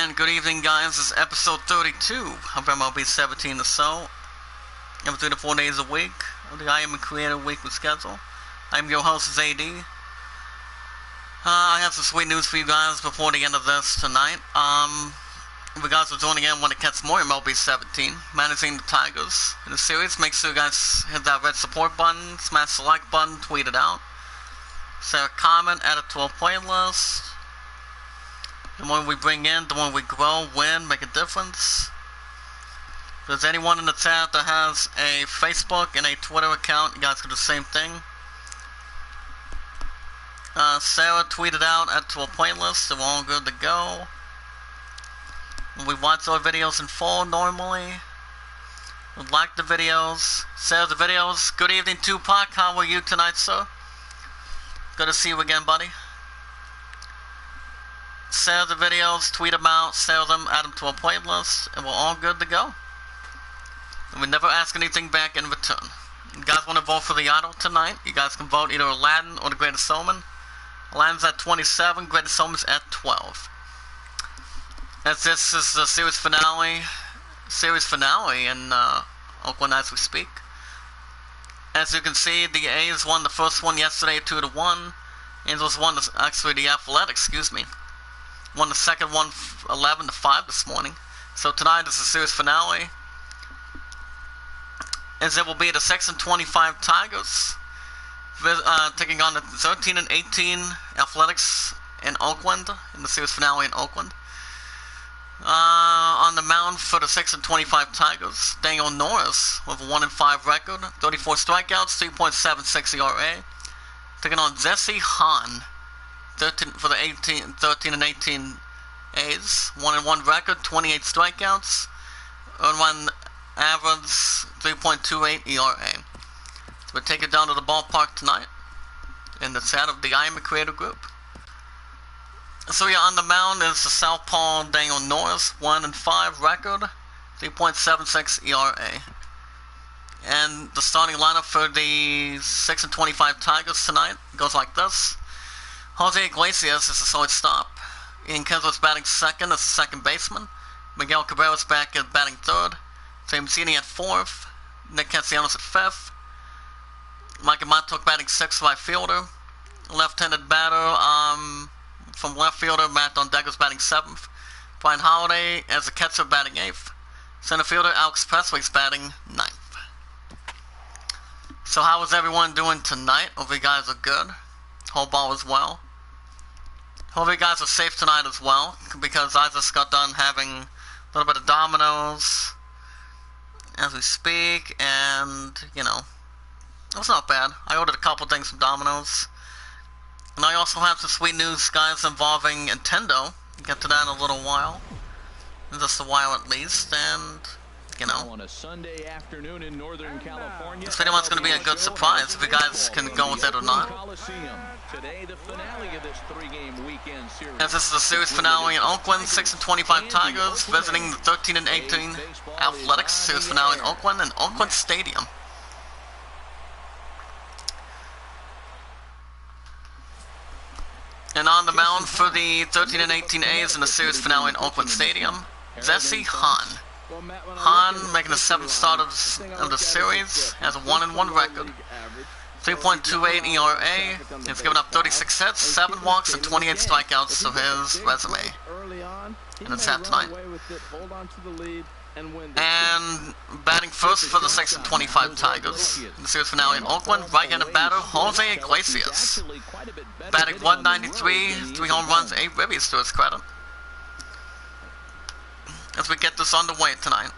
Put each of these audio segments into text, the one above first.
And good evening, guys. This is episode 32 of MLB 17 or so. Every 3 to 4 days a week of the Iamacreator weekly schedule. I'm your host, ZD. I have some sweet news for you guys before the end of this tonight. If you guys are joining in when it gets more MLB 17, managing the Tigers in the series, make sure you guys hit that red support button, smash the like button, tweet it out. Say a comment, add it to a playlist. The more we bring in, the more we grow, win, make a difference. If there's anyone in the chat that has a Facebook and a Twitter account, you guys can do the same thing. Sarah tweeted out, add to a playlist, so we're all good to go. We watch our videos in full normally. We like the videos. Sarah, the videos. Good evening, Tupac. How are you tonight, sir? Good to see you again, buddy. Share the videos, tweet them out, share them, add them to a playlist, and we're all good to go. And we never ask anything back in return. You guys want to vote for the idol tonight? You guys can vote either Aladdin or the Greatest Showman. Aladdin's at 27, Greatest Showman's at 12. As this is the series finale in Oakland as we speak. As you can see, the A's won the first one yesterday 2-1. Angels won the Athletics, won the second one 11-5 this morning. So tonight is the series finale, as it will be the 6-25 Tigers taking on the 13-18 Athletics in Oakland in the series finale in Oakland. On the mound for the 6-25 Tigers, Daniel Norris with a 1-5 record, 34 strikeouts, 3.76 ERA, taking on Jesse Hahn. 13 for the 13 and 18 A's, 1-1 record, 28 strikeouts, earned run average 3.28 ERA. So we take it down to the ballpark tonight in the set of the Iamacreator group. So yeah, on the mound is the southpaw Daniel Norris, 1-5 record, 3.76 ERA. And the starting lineup for the 6-25 Tigers tonight goes like this. Jose Iglesias is the shortstop. Ian Kinsler's batting second as the second baseman. Miguel Cabrera's back at batting third. Sam Mancini at fourth. Nick Castellanos at fifth. Mike Montauk batting sixth, right fielder. Left-handed batter from left fielder, Matt Dondega's batting seventh. Brian Holiday as a catcher batting eighth. Center fielder Alex Presley's batting ninth. So how is everyone doing tonight? Hope you guys are good. Whole ball as well. Hope you guys are safe tonight as well, because I just got done having a little bit of Domino's as we speak, and, you know, it was not bad. I ordered a couple things from Domino's. And I also have some sweet news, guys, involving Nintendo. We'll get to that in a little while. In just a while at least, and, you know, on a Sunday afternoon in Northern California, it's pretty much going to be a good surprise if you guys can go with it or not. Today, the finale of this 3-game weekend series. As this is the series finale in Oakland, 6-25 Tigers visiting the 13-18 Athletics. Series finale in Oakland and Oakland Stadium. And on the mound for the 13-18 A's in the series finale in Oakland Stadium, Jesse Hahn. Hahn making the 7th start of the series, has a 1-1 record, 3.28 ERA. He's given up 36 hits, 7 walks, and 28 strikeouts to his resume. And it's that tonight. And batting first for the 6-25 Tigers in the series finale in Oakland, right-handed batter Jose Iglesias. Batting 193, 3 home runs, 8 ribbies to his credit. As we get this underway tonight.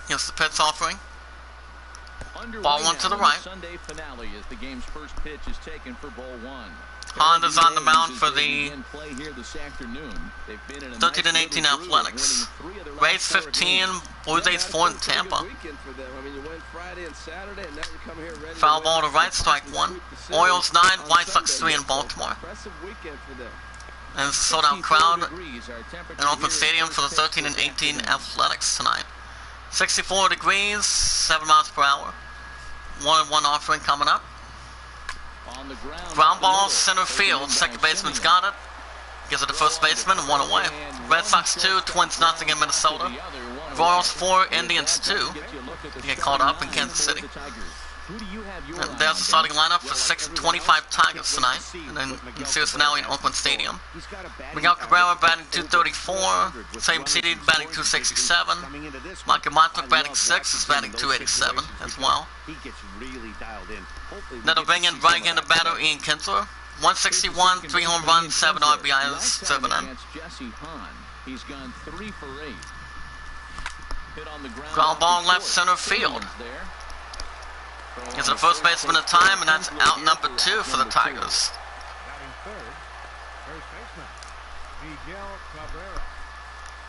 Here's the pitch offering. Ball one to the right. Sunday finale as the game's first pitch is taken for ball one. Honda's on the mound for the 13-18 Athletics. Rays 15, Blue Jays 4 in Tampa. Foul ball to right, strike one. Orioles 9, White Sox 3 in Baltimore. And it's a sold-out crowd in Oakland Stadium for the 13-18 Athletics tonight. 64 degrees, 7 miles per hour. 1-1 offering coming up. Ground ball, center field. Second baseman's got it. Gives it to first baseman and 1 away. Red Sox 2, Twins nothing in Minnesota. Royals 4, Indians 2. You get caught up in Kansas City. And there's the starting lineup for 6-25 Tigers tonight. And then the series finale in Oakland Stadium. Miguel Cabrera batting 234. Same CD batting 267. Mike Montouk batting 6 is batting 287 as well. Then they'll bring in right-handed batter Ian Kinsler. 161, 3 home runs, 7 RBIs, 7 in. He's gone 3 for 8. Hit on the Ground ball left center field. Gives it a first baseman a time, and that's out number 2 for the Tigers.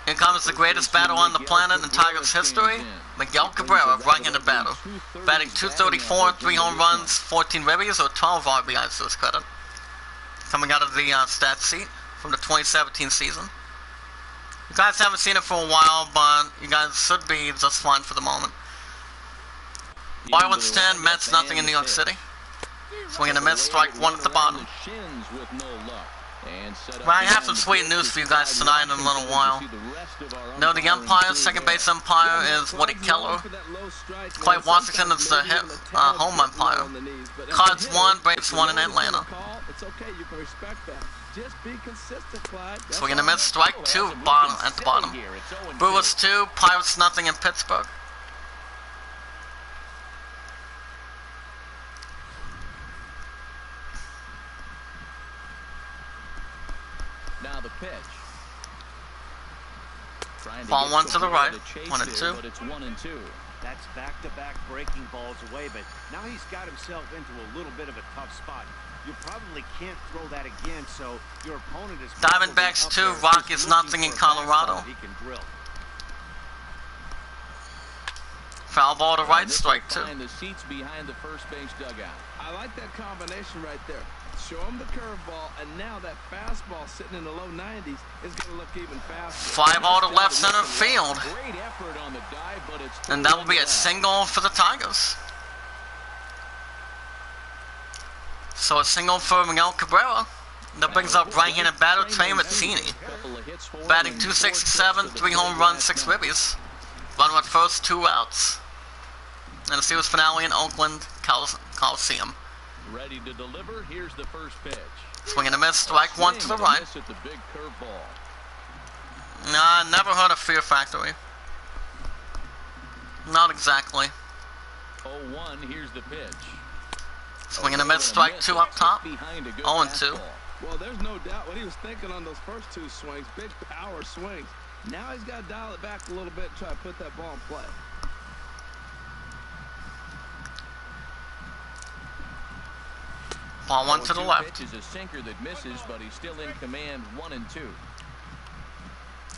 Here comes the greatest batter on the planet in Tigers history, Miguel Cabrera, right-handed batter. Batting 234, 3 home runs, 14 ribbies, or 12 RBIs to his credit. Coming out of the stat sheet from the 2017 season. You guys haven't seen it for a while, but you guys should be just fine for the moment. Marlins 10, Mets nothing in New York City. Swinging a miss, strike 1 at the bottom. Well, I have some sweet news for you guys tonight in a little while. No, the umpire, second base umpire, is Woody Keller. Clay Washington is the home umpire. Cards 1, Braves 1 in Atlanta. Swinging a miss, strike 2 at the bottom. Brewers 2, Pirates nothing in Pittsburgh. Now the pitch. Ball 1 to the right, 1 and 2. But it's 1 and 2. That's back-to-back breaking balls away, but now he's got himself into a little bit of a tough spot. You probably can't throw that again, so your opponent is Diamondbacks 2, Rockies nothing in Colorado. He can drill. Foul ball to right, strike 2. The seats behind the first base dugout. I like that combination right there. Show him the curveball, and now that fastball sitting in the low 90s is going to look even faster. Fly ball to left center field. Great effort on the dive, but it's And that will be a single for the Tigers. So a single for Miguel Cabrera. That brings up right-handed batter Trey Mancini. Batting 267, 3 home runs, 6 ribbies. Runner at first, 2 outs. And the series finale in Oakland Coliseum. Ready to deliver. Here's the first pitch. Swinging a miss, strike 1 to the right. Miss at the big curveball. Nah, never heard of Fear Factory. Not exactly. 0-1. Here's the pitch. Swinging a miss, strike 2 up top. 0-2. Well, there's no doubt what he was thinking on those first 2 swings. Big power swings. Now he's got to dial it back a little bit and try to put that ball in play. Ball 1 to the left. Pitch is a sinker that misses, but he's still in command. 1 and 2.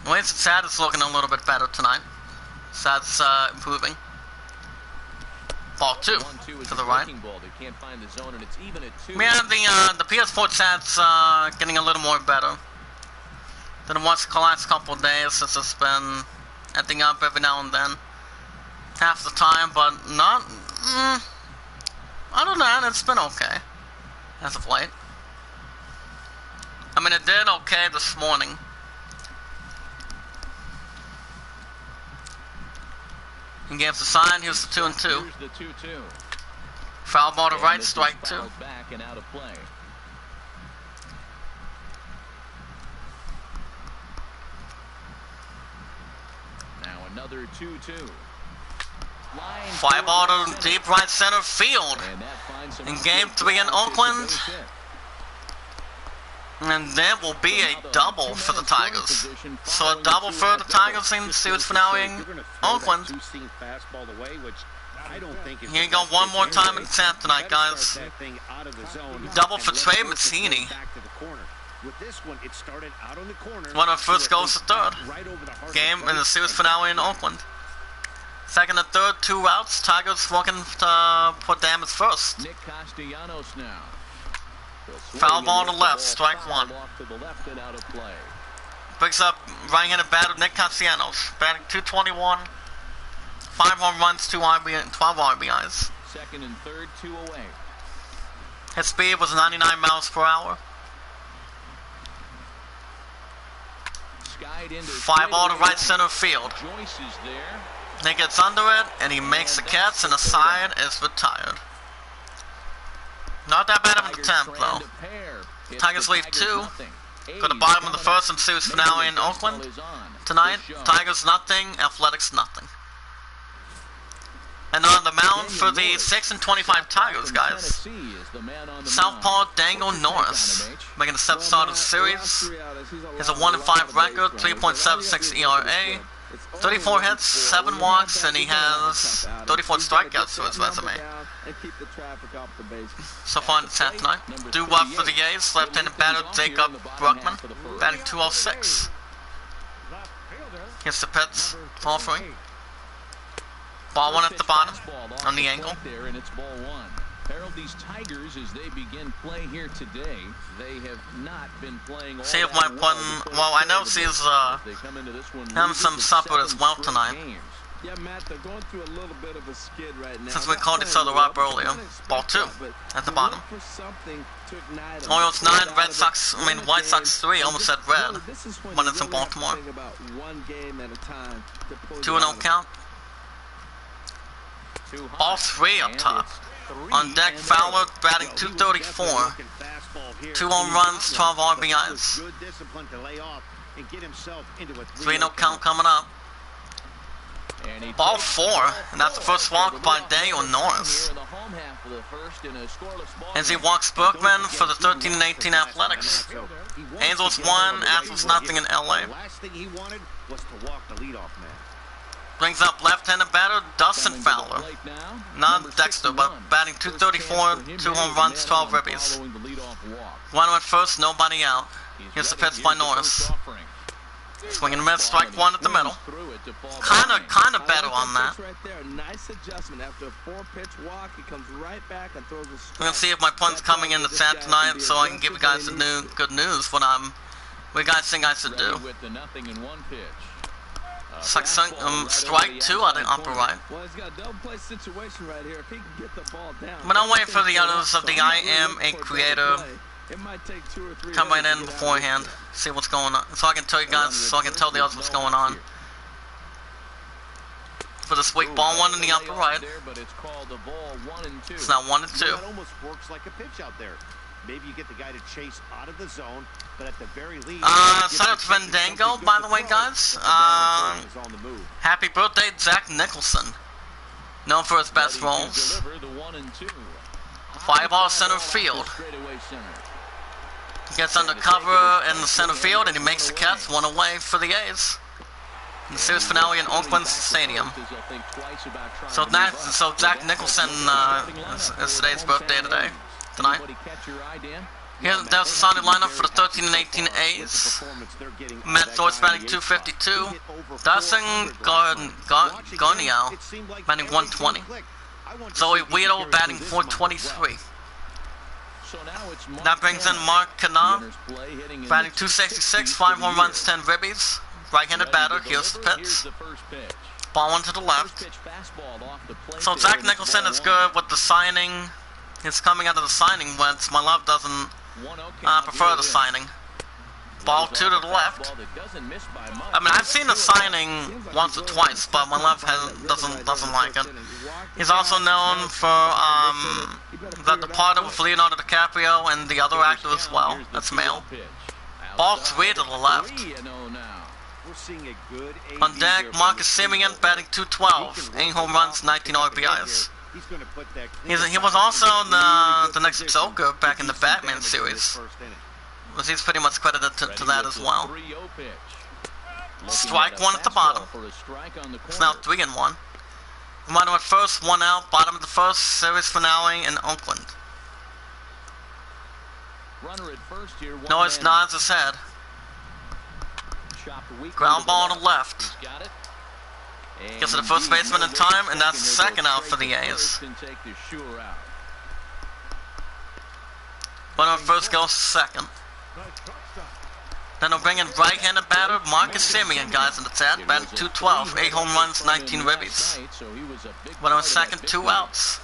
Well, Sad is looking a little bit better tonight. Sad's improving. Ball 2 to the right. Ball. They can't find the zone, and it's even at 2. Yeah, the PS4 Sad's getting a little more better than it was the last couple of days, since it's been ending up every now and then. Half the time, but not. Other than that, it's been okay as of late. I mean, it did okay this morning. In games to sign, here's the 2 and 2. Here's the 2-2. Foul ball to right, strike 2. Back and out of play. Now another 2-2. Fly ball to deep right center field. In game 3 in Oakland. And there will be a double for the Tigers. So a double for the Tigers in the series finale in Oakland. Here you go one more time in the 10th tonight, guys. Double for Trey Mancini. Runner first goes to third. Game in the series finale in Oakland. Second and third, 2 outs. Tigers looking to put damage first. Nick Castellanos now. Foul ball to left, strike 1. Brings up right-handed batter Nick Castellanos, batting 221, 5 home runs, 12 RBIs. Second and third, 2 away. His speed was 99 miles per hour. Fly ball to right center field. He gets under it, and he makes the catch, and the side is retired. Not that bad of an attempt, though. Tigers lead 2. For the bottom of the first and series finale in Oakland. Tonight, Tigers nothing, Athletics nothing. And on the mound for the 6-25 Tigers, guys, Southpaw Dangle Norris, making the 7th start of the series. He has a 1-5 record, 3.76 ERA, 34 hits, 7 walks, and he has 34 strikeouts to his resume. So far in the 10th tonight. Due up for the A's, left-handed batter Jacob Bruckman, batting 206. Hits the pitch, ball 3. Ball 1 at the bottom, on the angle. Harold, these Tigers, as they begin play here today, they have not been playing all see if my putting, well, I know she's having some supper as well tonight. Yeah, Matt, they're going through a little bit of a skid right now. Since we called each other up earlier. Ball 2 at the bottom. Orioles 9, White Sox 3, almost said red when it's in Baltimore. 2-0 count. Ball 3 up top. On deck, Fowler batting 234. 2 home runs, 12 RBIs. 3-0 count coming up. Ball 4, and that's the first walk by Dangle Norris. As he walks Berkman for the 13-18 Athletics. Angels 1, Astros nothing in LA. Brings up left-handed batter Dustin Fowler. Not Dexter, but batting 234, 2 home runs, 12 ribbies. Runner at first, nobody out. Here's the pitch by Norris. Swing and a miss, strike 1 at the middle. Kinda better on that. We're gonna see if my punt's coming in the chat tonight, so I can give you guys the good news. What you guys think I should do? Strike 2 on the upper right. But I'm waiting for the others of the Iamacreator come right in beforehand, see what's going on, so I can tell you guys, so I can tell the others what's going on. For this week, ball 1 in the upper right. It's now 1-2. Maybe you get the guy to chase out of the zone, but at the very least. Shout out to Vendango, by the way, guys. Happy birthday, Jack Nicholson. Known for his best roles. Fly ball center field. He gets under cover in the center field, and he makes the catch, 1 away for the A's. In the series finale in Oakland Stadium. So Jack Nicholson is today's birthday tonight. Here's the starting lineup for the 13-18 A's. Matt Thorpe batting 252. Dustin Garniao batting 120. Zoe Weedle batting 423. That brings in Mark Canab batting 266, 5 home runs, 10 ribbies. Right-handed batter, here's the pitch. Ball 1 to the left. So Jack Nicholson is good with the signing. He's coming out of the signing, but my love doesn't prefer the signing. Ball 2 to the left. I mean, I've seen the signing once or twice, but my love doesn't like it. He's also known for The Departed with Leonardo DiCaprio and the other actor as well. That's male. Ball 3 to the left. On deck, Marcus Semien batting 212, 8 home runs, 19 RBIs. He was also the next Joker back in the Batman series. He's pretty much credited to that as well. Strike 1 at the bottom. It's now 3-1. Runner at first, 1 out, bottom of the first, series finale in Oakland. Norris nods his head. Ground ball to the left. Gets to the first baseman in time, and that's the second out for the A's. Runner at first goes second. Then they'll bring in right-handed batter Marcus Semien, guys, in the chat. Batting 212, 8 home runs, 19 ribbies. Runner at second, 2 outs.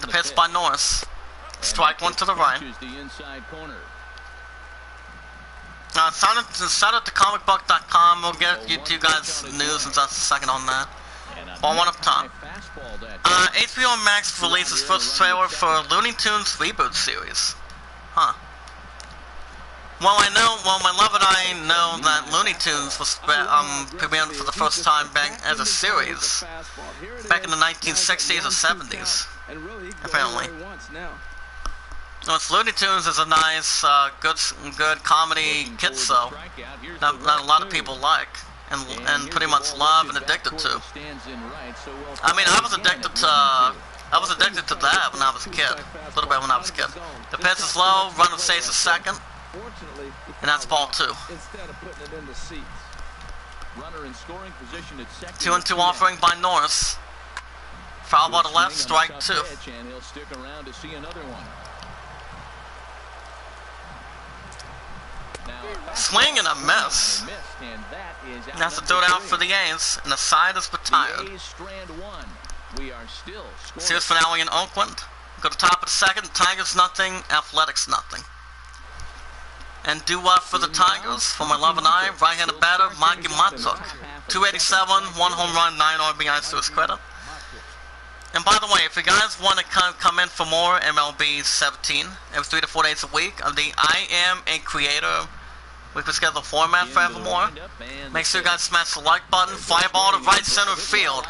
The pitch by Norris. Strike 1 to the right. Shout out to comicbook.com. We'll get you two guys news in just a second on that. Ball one up top. HBO Max releases first trailer for Looney Tunes reboot series. Huh. Well, my love and I know that Looney Tunes was premiered for the first time back as a series back in the 1960s or 70s, apparently. Well, Looney Tunes is a nice, good comedy kids show that a lot of people like and pretty much love and addicted to. I mean, I was addicted to that when I was a kid, a little bit when I was a kid. The pitch is low, runner stays a second, and that's ball two. 2-2 offering by Norris. Foul ball to left, strike two. Swing and a miss. That's a third out for the A's, and the side is retired. Series finale in Oakland. Go to top of the second. Tigers nothing, Athletics nothing. And due-up for the Tigers, for my love and I, right-handed batter, Mikey Matuk. 287, 1 home run, 9 RBIs to his credit. And by the way, if you guys want to come in for more MLB 17, every 3 to 4 days a week, of the I Am a Creator weekly schedule format forevermore, make sure you guys smash the like button. Fly ball to right center field.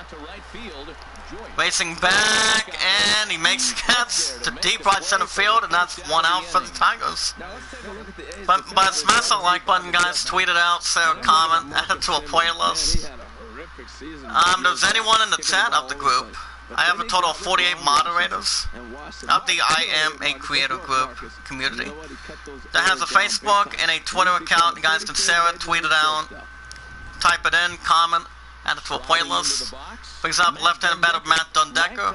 Racing back, and he makes catch to deep right center field, and that's one out for the Tigers. But smash the like button, guys. Tweet it out, share a comment, add it to a playlist. There's anyone in the chat of the group. I have a total of 48 moderators of the I Am a Creator group community that has a Facebook and a Twitter account. You guys can share it, tweet it out, type it in, comment, add it to a playlist. For example, left-handed batter Matt Dundecker,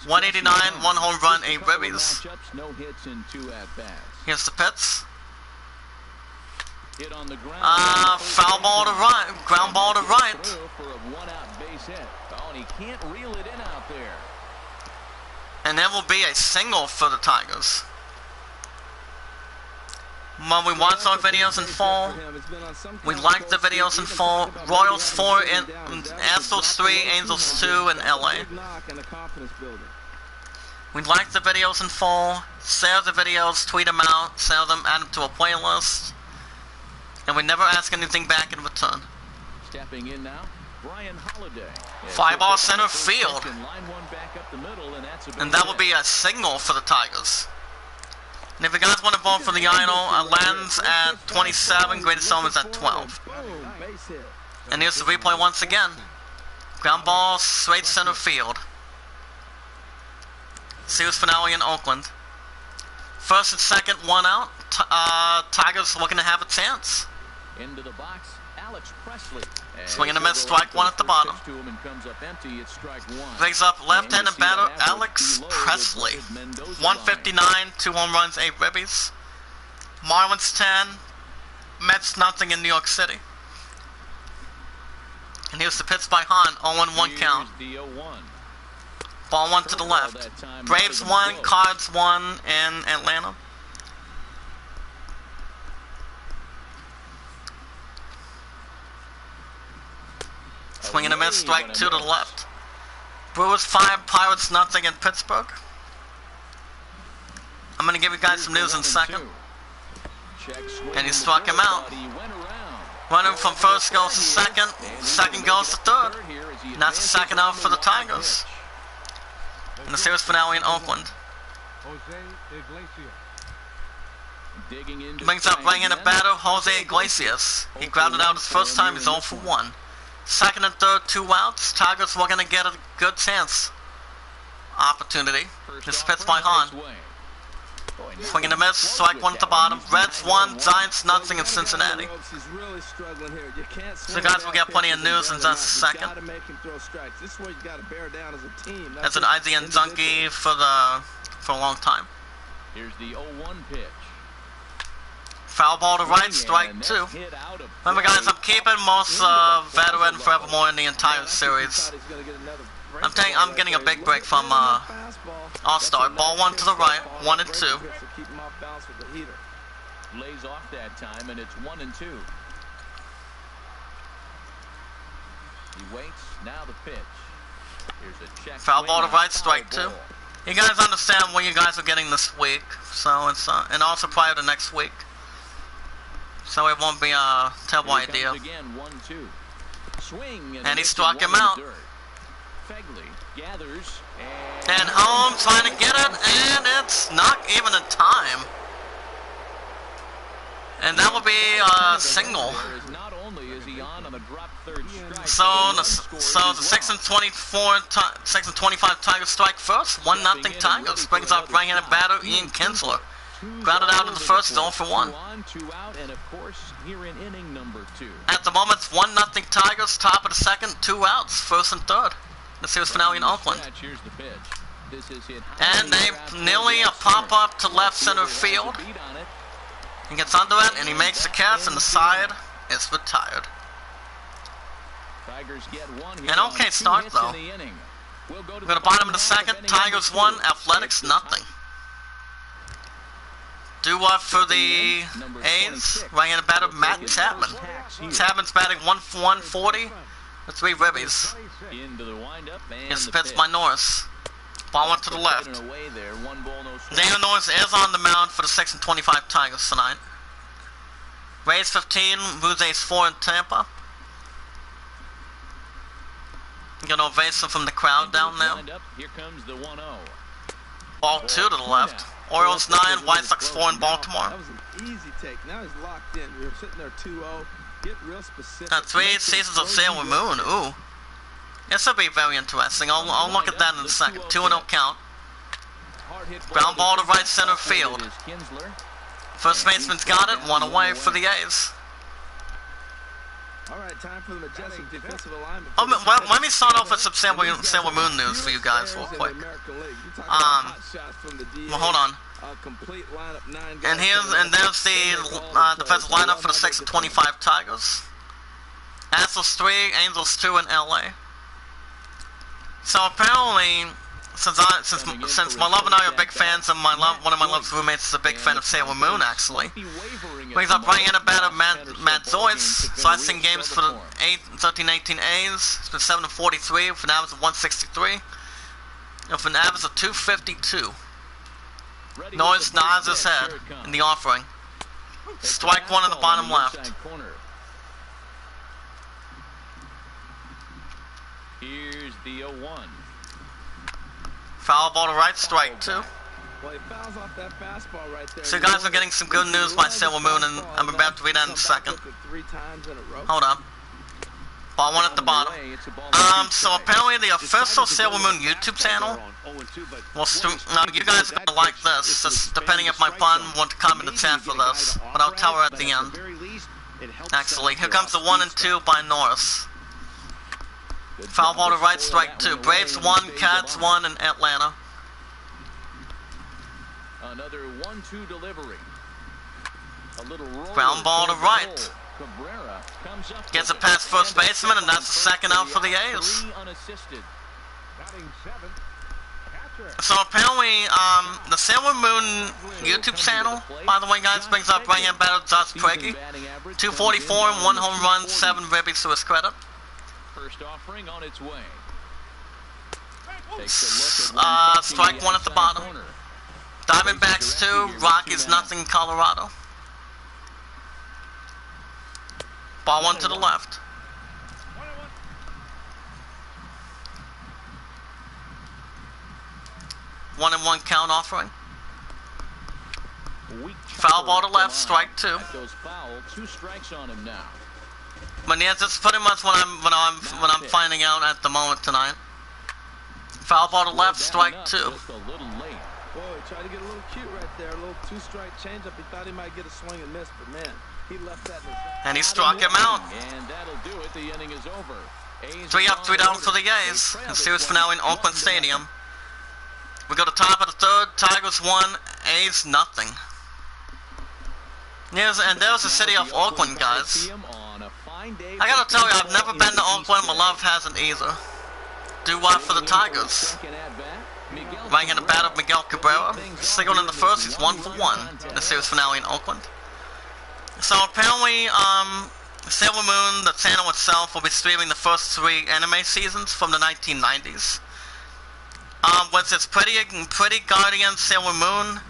189, 1 home run, 8 ribbies. Here's the pitch. Foul ball to right, ground ball to right. And there will be a single for the Tigers. When we watch our videos in full, we like the videos in full. Royals 4, and Astros 3, Angels 2 in LA. We like the videos in full, share the videos, tweet them out, share them, add them to a playlist. And we never ask anything back in return. Stepping in now, Brian Holiday. Fly ball center field. And that will be a single for the Tigers. And if you guys want to vote for the idol, Lenz at 27, Greatest Home is at 12. And here's the replay once again. Ground ball, straight center field. Series finale in Oakland. First and second, 1 out. Tigers looking to have a chance. Into the box, Alex Presley. Swing and a miss, strike one at the bottom. Brings up left-handed batter Alex Presley. 159, 2 home runs, 8 ribbies. Marlins 10, Mets nothing in New York City. And here's the pitch by Hahn, 0-1 count. Ball 1 to the left. Braves 1, Cards 1 in Atlanta. Swing and a miss, strike 2 to the left. Brewers 5, Pirates nothing in Pittsburgh. I'm going to give you guys some news in a second. And he struck him out. Running from first goes to second, second goes to third. And that's the second out for the Tigers. In the series finale in Oakland. Brings up right-handed batter Jose Iglesias. He grounded out his first time, he's 0 for 1. Second and third, 2 outs. Tigers were going to get a good chance. Opportunity. This is pitch by Hahn. Swing and a miss, strike 1 at the bottom. Reds 1, Giants nothing in Cincinnati. So guys, we'll get plenty of news in just a second. That's an IGN junkie for a long time. Here's the 0-1 pitch. Foul ball to right, strike 2. Remember guys, I'm keeping most veteran forevermore in the entire series. I'm getting a big break from All-Star. Ball 1 to the right, 1 and 2. time, and it's 1-2. He waits. Now the pitch. Here's a check. Foul ball to right, strike 2. You guys understand what you guys are getting this week, so it's and also prior to next week, so it won't be a terrible idea. Again, 1-2. Swing, and he struck him out. Fegley gathers and home, trying to get it, and it's not even a time. And that will be a single. So the 6 and 24, 6 and 25 Tigers strike first. 1-0 Tigers. Brings up right-handed batter Ian Kinsler. Grounded out in the first, 0 for 1. At the moment, it's 1-0 Tigers. Top of the second, 2 outs, first and third. The series finale in Oakland. And they nearly a pop-up to left center field. He gets under it, and he makes the catch, and the side is retired. An okay start, though. We're at the bottom of the second. Tigers 1, Athletics nothing. Due-up for the A's. Right-handed batter Matt Chapman. Chapman's batting 140 with 3 ribbies. Gets the pitch by Norris. Ball went to the left. Daniel Norris is on the mound for the 6 and 25 Tigers tonight. Rays 15, Blue Jays 4 in Tampa. Get an ovation from the crowd down there. Ball 2 to the left. Orioles 9, White Sox 4 in Baltimore. That was an easy take. Now he's locked in. You're sitting there 2-0. Get real specific. 3 seasons of Sailor Moon. Ooh. This will be very interesting. I'll look at that in a second. 2-0 count. Ground ball to right center field. First baseman's got it. 1 away for the A's. All right, time for the majestic defensive alignment. Well, let me start off with some Sailor Moon news for you guys real quick. Well, hold on. And there's the defensive lineup for the 6 and 25 Tigers. Astros 3, Angels 2 in LA. So apparently, since my love and I are big fans, and one of my love's roommates is a big fan of Sailor Moon, actually. Brings up right-handed batter Matt Zoyce. So I've seen games for the 13-18 A's. It's been 7-43 with an average of 163. And with an average of 252. Norris nods his head in the offering. Strike 1 in the bottom left. Here's the 0-1. Foul ball to right, strike 2. So you guys are getting some good news by Sailor Moon, and I'm about to read that in a second. Hold up. Ball 1 at the bottom. So apparently the official Sailor Moon YouTube channel now you guys are gonna like this, just depending if my pun want to come in the chat for this, but I'll tell her at the end. Actually, here comes the 1 and 2 by Norris. Foul ball to right, strike 2. Braves 1, Cats 1 in Atlanta. Another 1-2 delivery. A little ground ball to right. Gets it past first baseman, and that's the second out for the A's. So apparently, the Sailor Moon YouTube channel, by the way, guys, brings up right-hand batter Josh Preggy. 244 and 1 home run, 7 ribbies to his credit. First offering on its way. Strike 1 at the bottom. Diamondbacks 2, Rockies nothing, Colorado. Ball 1 to the left. One and 1 count offering. Foul ball to left, strike 2. Two strikes on him now. But yeah, that's pretty much what I'm finding out at the moment tonight. Foul ball to left, strike 2. Boy, he tried to get a little cute right there, a little 2-strike changeup. He thought he might get a swing and miss, but man, he left that. And he struck him out. And that'll do it. The inning is over. 3 up, 3 down for the A's. And series finale in Oakland Stadium. We go to top of the third. Tigers 1, A's nothing. Yes, and there's the city of Oakland, guys. I gotta tell you, I've never been to Oakland. My love hasn't either. Do what for the Tigers? Right-handed batter Miguel Cabrera. Singled in the first, he's 1 for 1 in the series finale in Oakland. So apparently, Sailor Moon, the channel itself, will be streaming the first 3 anime seasons from the 1990s. Which is Pretty Guardian Sailor Moon,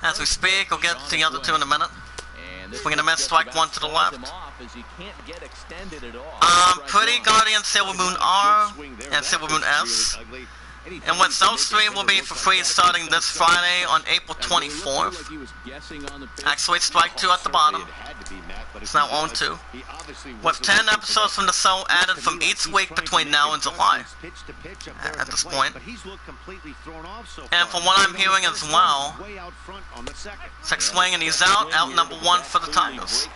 as we speak. We'll get to the other 2 in a minute. We're gonna miss strike 1 to the left. Pretty Guardian Sailor Moon R and Sailor Moon S. And which those 3 will be for free starting this Friday on April 24th. Actually, strike 2 at the bottom. It's now on 2. With 10 episodes from the show added from each week between now and July. At this point. And from what I'm hearing as well, Six Swing and he's out number 1 for the Tigers.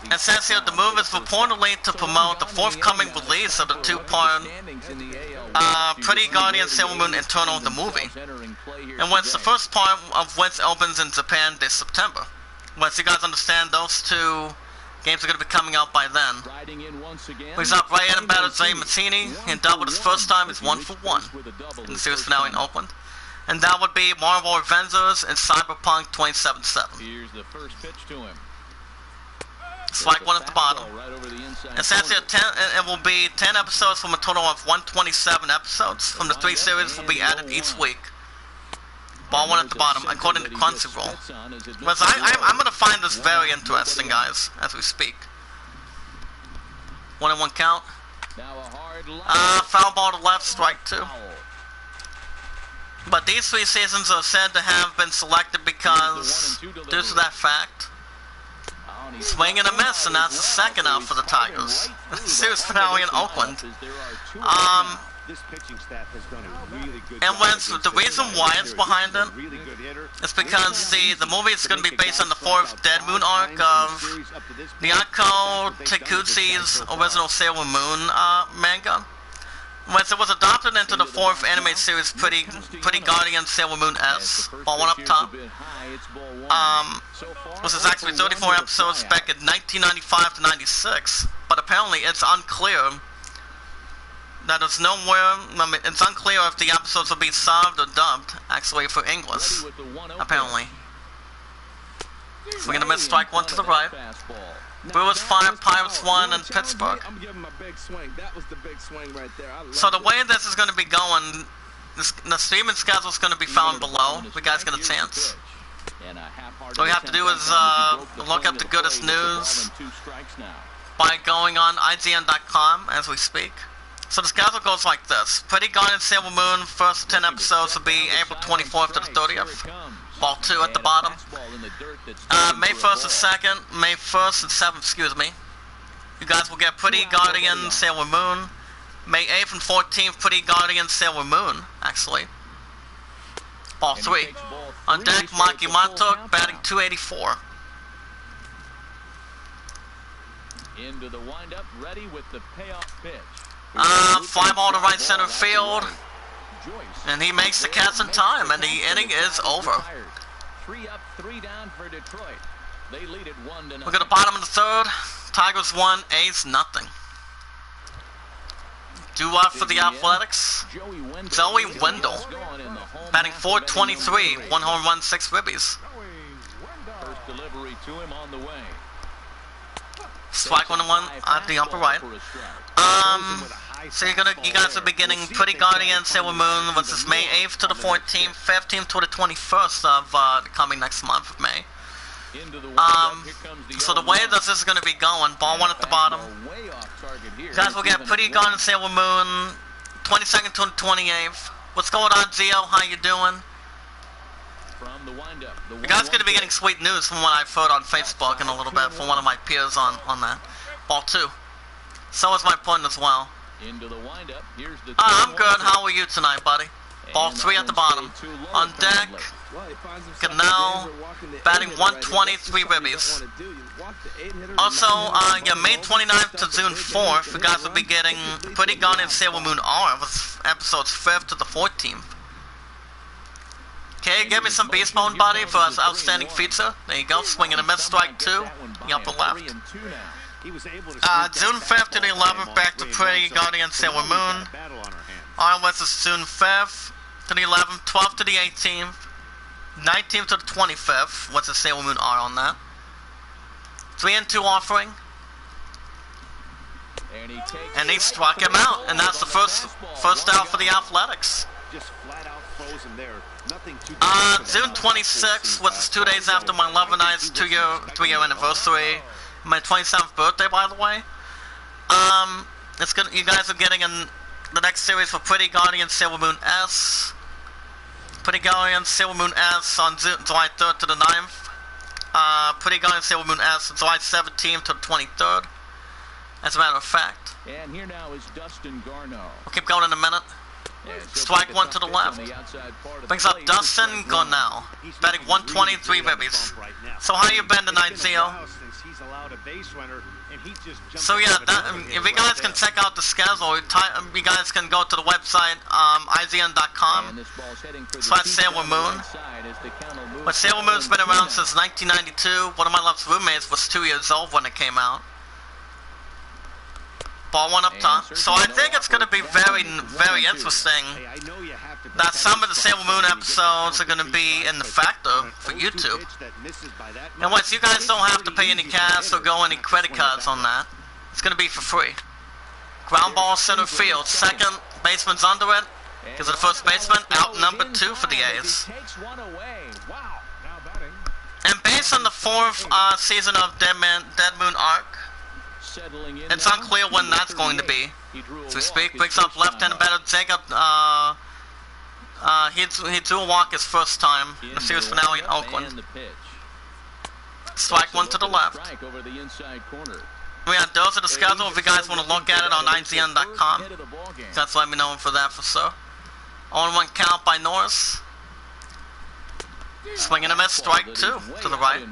And says here the move is reportedly to promote the forthcoming release of the 2-part Pretty Guardian Sailor Moon Internal, the movie. And which the first part of which opens in Japan this September. Once you guys understand, those 2 games are going to be coming out by then. He's up right in battle Jay Mazzini. He doubled his first time. He's 1 for 1 in the series finale in Oakland. And that would be Marvel Avengers and Cyberpunk 2077. Here's the first pitch to him. Strike 1 at the bottom. And since it will be 10 episodes from a total of 127 episodes from the 3 series will be added each week. Ball 1 at the bottom, according to Crunchyroll. I'm going to find this very interesting, guys, as we speak. 1-1 count. Foul ball to left, strike 2. But these 3 seasons are said to have been selected because, due to that fact, swing and a miss, and that's the second out for the Tigers. Series finale in Oakland. And the reason why it's behind it is because the movie is going to be based on the 4th Dead Moon arc of Nyako Takeuchi's original Sailor Moon manga. Once it was adopted into the 4th anime series Pretty Guardian Sailor Moon S. Ball 1 up top. This is actually 34 episodes back in 1995 to 96, but apparently it's unclear. It's unclear if the episodes will be subbed or dubbed, actually, for English, apparently. So we're gonna miss strike 1 to the right. Brewers 5, Pirates 1 in Pittsburgh. I'm giving him a big swing. That was the big swing right there. So the way this is gonna be going, the streaming schedule is gonna be found below. If you guys get a chance. All you have to do is look up the goodest news by going on IGN.com as we speak. So the schedule goes like this. Pretty Guardian Sailor Moon, first 10 episodes will be April 24th to the 30th. Ball 2 at the bottom. May 1st and 2nd, May 1st and 7th, excuse me. You guys will get Pretty Guardian Sailor Moon. May 8th and 14th, Pretty Guardian Sailor Moon, actually. Ball 3. On deck, Maki Matok, batting 284. Into the windup, ready with the payoff pitch. Fly ball to right center field. And he makes the catch in time, and the inning is over. 3 up, 3 down for Detroit. They lead it 1-0. Look at the bottom of the 3rd. Tigers 1, A's nothing. Due up for the Athletics. Joey Wendell. Batting .423, 1 home run, 6 ribbies. First delivery to him on the way. Strike 1-1 at the upper right. So you guys are beginning Pretty Guardian Sailor Moon, which is May 8th to the 14th, 15th to the 21st of the coming next month of May. So the way this is going to be going, ball 1 at the bottom. You guys will get Pretty Guardian Sailor Moon, 22nd to the 28th. What's going on, Gio? How you doing? You guys are going to be getting sweet news from what I've heard on Facebook in a little bit from one of my peers on that. Ball 2. So is my point as well. I'm good. How are you tonight, buddy? Ball 3 at the bottom. On deck, Canal, batting 123 ribbies. Also, May 29th to June 4th, you guys will be getting Pretty Guardian Sailor Moon R with episodes 5th to the 14th. Okay, give me some beast mode, buddy, for us outstanding feature. There you go, swinging a miss, strike 2, the upper left. June 5th to the 11th, back to Pretty Guardian Sailor Moon. R was June 5th to the 11th, 12th to the 18th, 19th to the 25th. What's the Sailor Moon R on that? 3-2 offering. And he struck him out, and that's the first out for the Athletics. Just flat out froze him there. Nothing too June 26th was 2 days after my Love and I's 3-year anniversary. My 27th birthday, by the way. It's good. You guys are getting in the next series for Pretty Guardian Sailor Moon S. Pretty Guardian Sailor Moon S on July 3rd to the 9th. Pretty Guardian Sailor Moon S on July 17th to the 23rd. As a matter of fact. And here now is Dustin Garneau. We'll keep going in a minute. Strike one to the left. Brings up Dustin Garneau. Betting 123 ribbies. So how you been tonight, Zio? So yeah, if you guys can check out the schedule, you guys can go to the website IZN.com / Sailor Moon. But Sailor Moon's been around since 1992. One of my love's roommates was 2 years old when it came out. Ball one up top. So I think it's going to be very, very interesting that some of the Sailor Moon episodes are going to be in the factor for YouTube. And once you guys don't have to pay any cash or go any credit cards on that, it's going to be for free. Ground ball center field. Second baseman's under it. Because of the first baseman, out number 2 for the A's. And based on the 4th season of Dead Moon Arc, it's unclear when that's going to be. So we speak, brings up left-handed batter Jacob. He drew a walk his first time in the series finale in Oakland. Strike one to the left. Yeah, those are the schedule if you guys want to look at it on IGN.com. Just let me know for that for sure. 0-1 count by Norris. Swing and a miss, strike 2 to the right.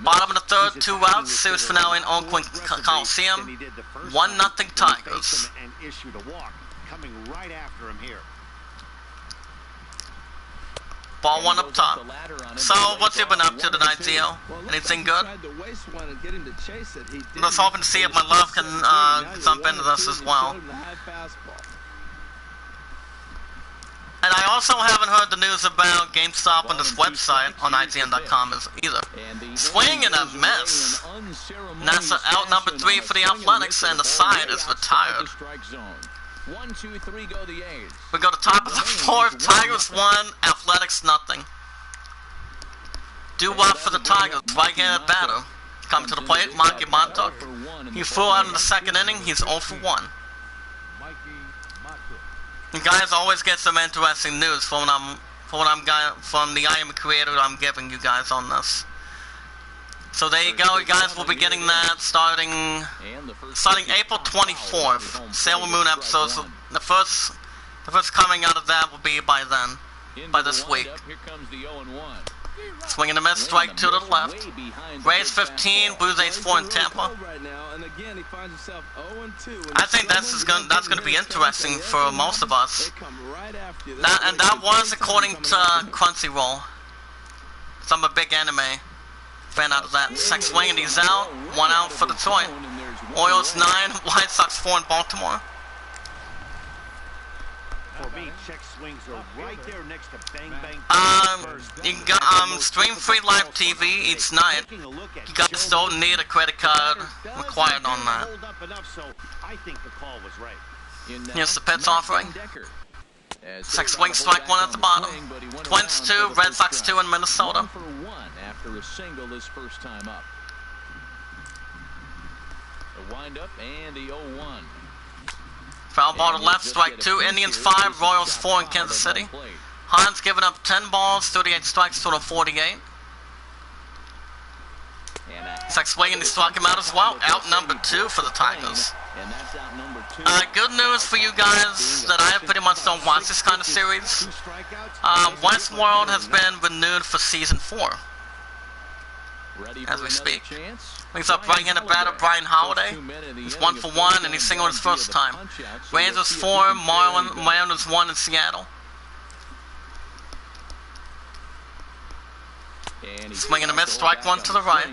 Bottom of the 3rd, 2 outs. Series finale in Oakland Coliseum. 1-0 Tigers. Ball one up top. So, what's he been up to tonight, Zio? Anything good? Let's hope and see if my love can jump into this as well. And I also haven't heard the news about GameStop on this website on IGN.com either. Swing and a miss. And that's out number 3 for the Athletics, and the side is retired. We go to top of the 4th. Tigers 1, Athletics nothing. Do well for the Tigers. Right-handed batter. Coming to the plate, Mikey Montauk. He flew out in the 2nd inning. He's 0 for 1. You guys always get some interesting news from the Iamacreator I'm giving you guys on this. So there you go, you guys will be getting that starting April 24th. Sailor Moon episodes. The first coming out of that will be by then, by this week. Swing and a miss, strike 2 to the left. Rays 15, Blue Jays 4 in Tampa. I think that's going to be interesting for most of us. That was according to Crunchyroll. So I'm a big anime fan out of that. Second swing and he's out. 1 out for Detroit. Orioles 9, White Sox 4 in Baltimore. For me, check swings are right there next to bang bang. You can go, stream free live TV each night. You guys don't need a credit card required on that. Here's the pitch offering. Second swing, strike 1 at the bottom. Twins 2, Red Sox 2 in Minnesota. After a single his first time up. The windup and the 0-1. Foul ball to left, strike 2. Indians 5, Royals 4 in Kansas City. Hans giving up 10 balls, 38 strikes, total 48. Second swing and he struck him out as well. Out number 2 for the Tigers. Good news for you guys that I pretty much don't watch this kind of series. Westworld has been renewed for season 4. As we speak. Brings up right-handed batter Brian Holiday. He's 1 for 1 and he's single his first time. Rangers 4, Mariners 1 in Seattle. Swing and a miss, strike 1 to the right.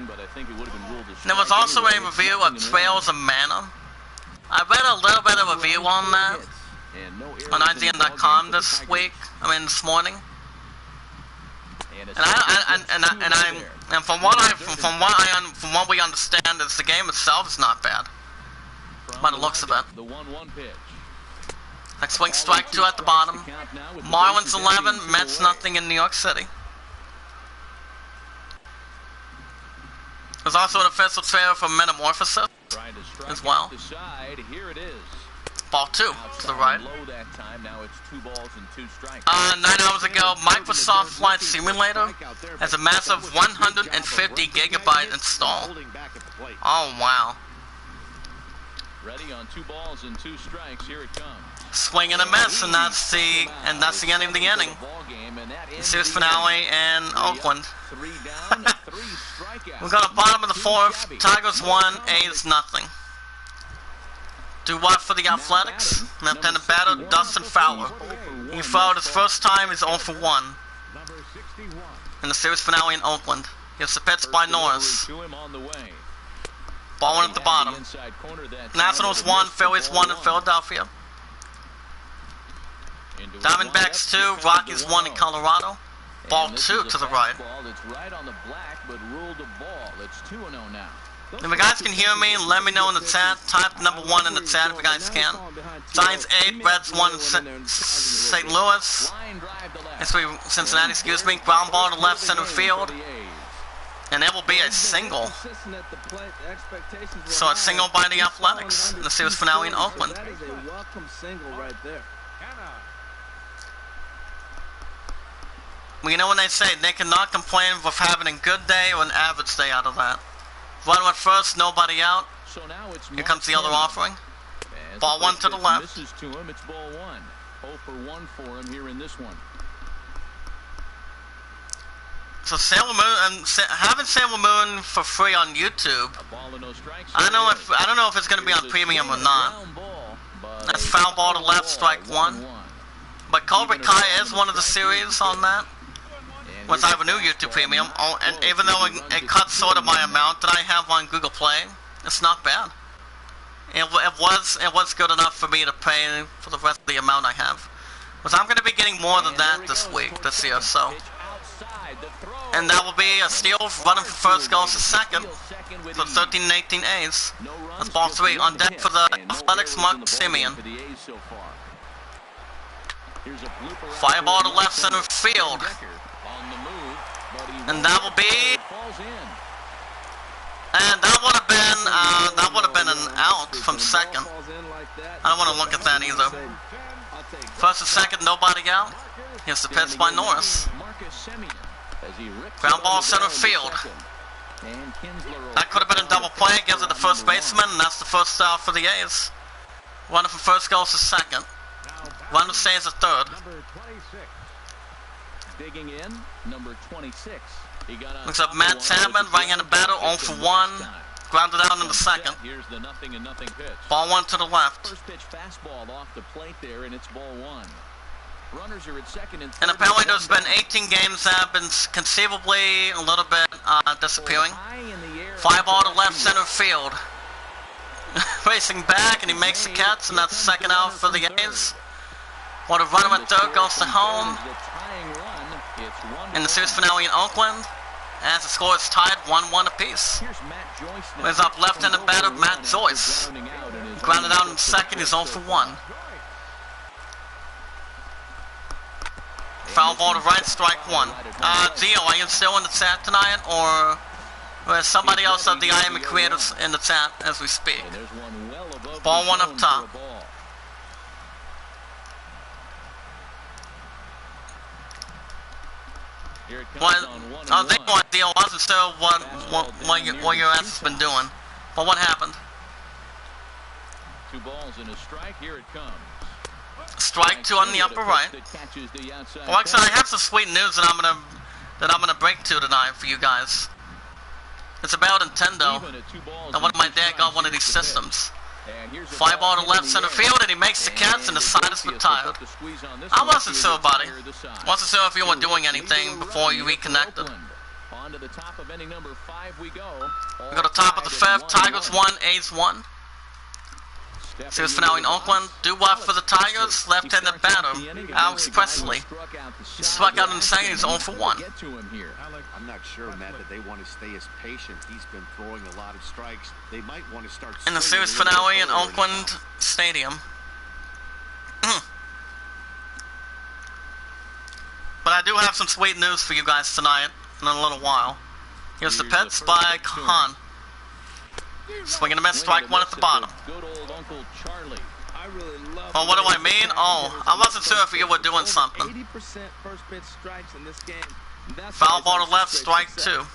There was also a review of Trails of Mana. I read a little bit of a review on that on IGN.com this morning. And And from what we understand, is the game itself is not bad. By the looks of it. The 1-1 pitch. Like swing strike 2 at the bottom. Marlins 11, Mets nothing in New York City. There's also an official trailer for Metamorphosis as well. Here it is. Ball 2 to the right. That time. Now it's 2 balls and 2 strikes. 9 hours ago, Microsoft Flight Simulator has a massive 150 gigabyte install. Oh wow. Ready on 2 balls and 2 strikes. Here it comes. Swing and a miss, and that's the end of the inning. The series finale in Oakland. We got a bottom of the 4th. Tigers 1, A's nothing. Do what for the Athletics? Left-handed batter Dustin Fowler. He fouled his first time. He's 0 for 1 in the series finale in Oakland. Here's the pitch by Norris. Ball 1 at the bottom. Nationals 1, Phillies 1 in Philadelphia. Diamondbacks 2, Rockies 1 in Colorado. Ball 2 to the right. If you guys can hear me, let me know in the chat. Type number 1 in the chat if you guys can. Giants 8, Reds 1 in St. Louis. Cincinnati, excuse me. Ground ball to left center field. And it will be a single. So a single by the Athletics in the series finale in Oakland. That is a welcome single right there. Well, you know when they say they cannot complain with having a good day or an average day out of that. Run went first, nobody out. Here comes the other offering. Ball 1 to the left. It's ball 1. 0 for 1 for him here in this one. So Sailor Moon, and having Sailor Moon for free on YouTube, I don't know if it's going to be on premium or not. That's foul ball to left, strike 1. But Cobra Kai is one of the series on that. Once I have a new YouTube premium, and even though it cuts sort of my amount that I have on Google Play, it's not bad. It was good enough for me to pay for the rest of the amount I have. But I'm going to be getting more than that this year, so. And that will be a steal, running for first, goes to second, for 13 and 18 A's. That's ball 3. On deck for the Athletics, Mark Simeon. Fire ball to left center field. And that will be, and that would have been an out from second. I don't want to look at that either. First and second, nobody out. Here's the pitch by Norris. Ground ball center field. That could have been a double play. Gives it the first baseman, and that's the first out for the A's. Runner from first goes to second. Runner stays at third. Digging in, number 26. Looks up Matt Chapman, right-handed batter, 0 for 1. Grounded out in the second. Here's the 0-0 pitch. Ball 1 to the left. First pitch fastball off the plate there, and it's ball 1. Runners are at second and third. And apparently there's been 18 games that have been conceivably a little bit disappearing. Fly ball to left center field. Racing back, and he makes the catch, and that's the second out for the A's. While the runner at third goes to home. In the series finale in Oakland, as the score is tied 1-1 apiece. There's up left-handed batter Matt Joyce. Grounded out in the second, he's 0 for 1. Foul ball to right, strike 1. Gio, are you still in the chat tonight, or is somebody else of the Iamacreator in the chat as we speak? Ball 1 up top. They want deal. I wasn't sure what your ass has been doing. But what happened? 2 balls and a strike. Here it comes. Strike 2 on the upper right. Well, actually, I have some sweet news that I'm gonna break to tonight for you guys. It's about Nintendo. And one of my dad got one of these systems. Fly ball to left center field, and he makes the catch, and the side is retired. I wasn't sure, buddy. Wasn't sure if you were doing anything before you reconnected. We go to top of the 5th. Tigers 1, A's 1. Series finale in Oakland. Doo-wop for the Tigers. Left-handed batter, Alex Presley. He struck out in the second. He's 0 for 1. I'm not sure, Matt, that they want to stay as patient. He's been throwing a lot of strikes. They might want to start In the series finale in Oakland Stadium. But I do have some sweet news for you guys tonight in a little while. Here's the pitch by Hahn. Swing and a miss, strike one at the bottom. Oh, what do I mean? Oh, I wasn't sure if you were doing something. 80% first pitch strikes in this game. Foul ball to left, strike 2.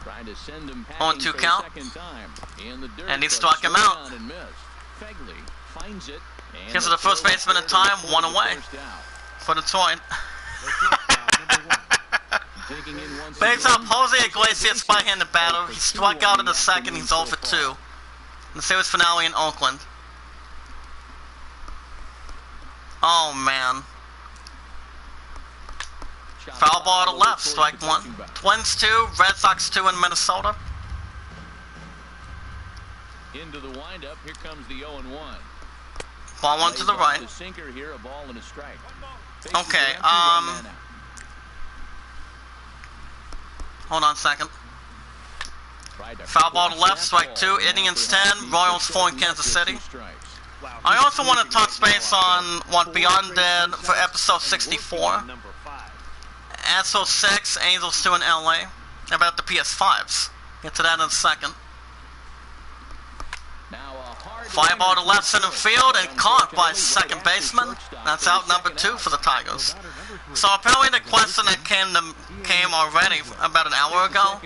Trying to send him 0-2 count. And he struck him out. Here's the first baseman in time, 1 away for Detroit. Base up, Jose Iglesias, right-handed batter. He struck out in the second. He's 0 for 2. In the series finale in Oakland. Oh man. Foul ball to left, strike 1. Twins 2, Red Sox 2 in Minnesota. Into the windup, here comes the 0-1. Ball 1 to the right. Okay, hold on a second. Foul ball to left, strike 2. Indians 10, Royals 4 in Kansas City. I also want to touch base on what Beyond did for episode 64. Astros 6, Angels 2 in LA. About the PS5s. Get to that in a second. Fly ball to left center field and caught by second baseman. That's out number 2 for the Tigers. So apparently the question that came already about an hour ago.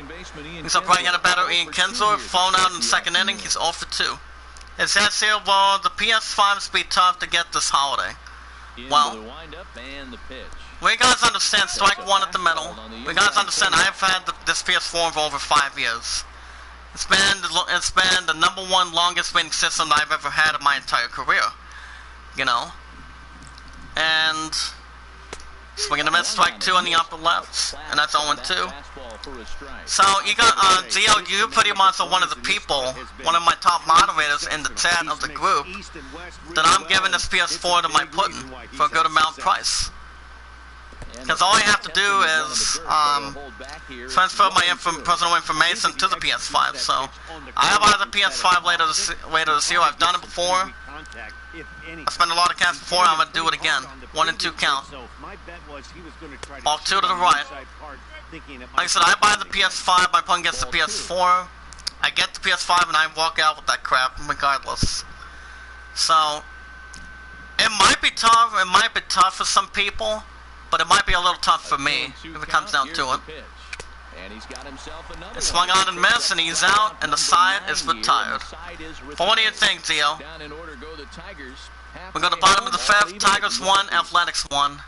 He's up right-handed batter Ian Kinsler, flown out in the second inning. He's 0 for 2. It says here, well, the PS5s be tough to get this holiday. Well, we guys understand strike 1 at the middle. We guys understand I've had this PS4 for over 5 years. It's been the number 1 longest winning system I've ever had in my entire career. You know? And swing and a miss, strike 2 on the upper left, and that's 0-2. So you got Gio, you pretty much are one of the people, one of my top moderators in the chat of the group, that I'm giving this PS4 to my pudding for a good amount price. Because all I have to do is transfer my personal information to the PS5. So I have either PS5 later this year. I've done it before. I spent a lot of cash before. I'm gonna do it again. 1 and 2 count. All 2 to the right. Like I said, I buy the PS5. My opponent gets the PS4. I get the PS5 and I walk out with that crap regardless. So it might be tough. It might be tough for some people. But it might be a little tough for me if it comes down to it. It's swung on and missed, and he's out, and the side is retired. But what do you think, Gio? We go to the bottom of the 5th. Tigers 1, Athletics 1.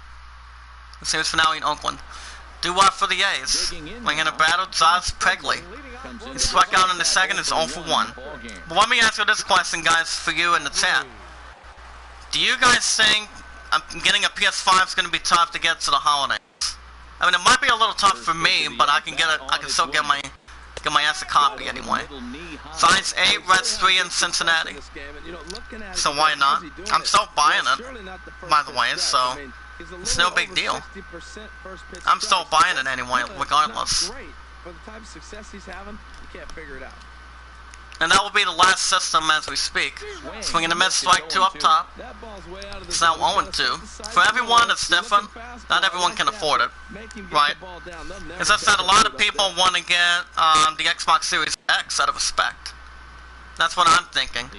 The series finale in Oakland. Doo-wop for the A's. Right-handed batter, Josh Pregley. He struck out in the second. It's 0 for 1. But let me ask you this question, guys, for you in the chat. Do you guys think getting a PS5 is going to be tough to get to the holidays? I mean, it might be a little tough for me, but I can still get my ass a copy anyway. Size 8, Reds 3 in Cincinnati. So why not? I'm still buying it, by the way, so it's no big deal. I'm still buying it anyway, regardless. For the type of success he's having, you can't figure it out. And that will be the last system as we speak. Swing and a miss, strike 2 up top. It's now 0-2. For everyone, it's different. Not everyone can afford it, right? It's just that a lot of people want to get the Xbox Series X out of respect. That's what I'm thinking.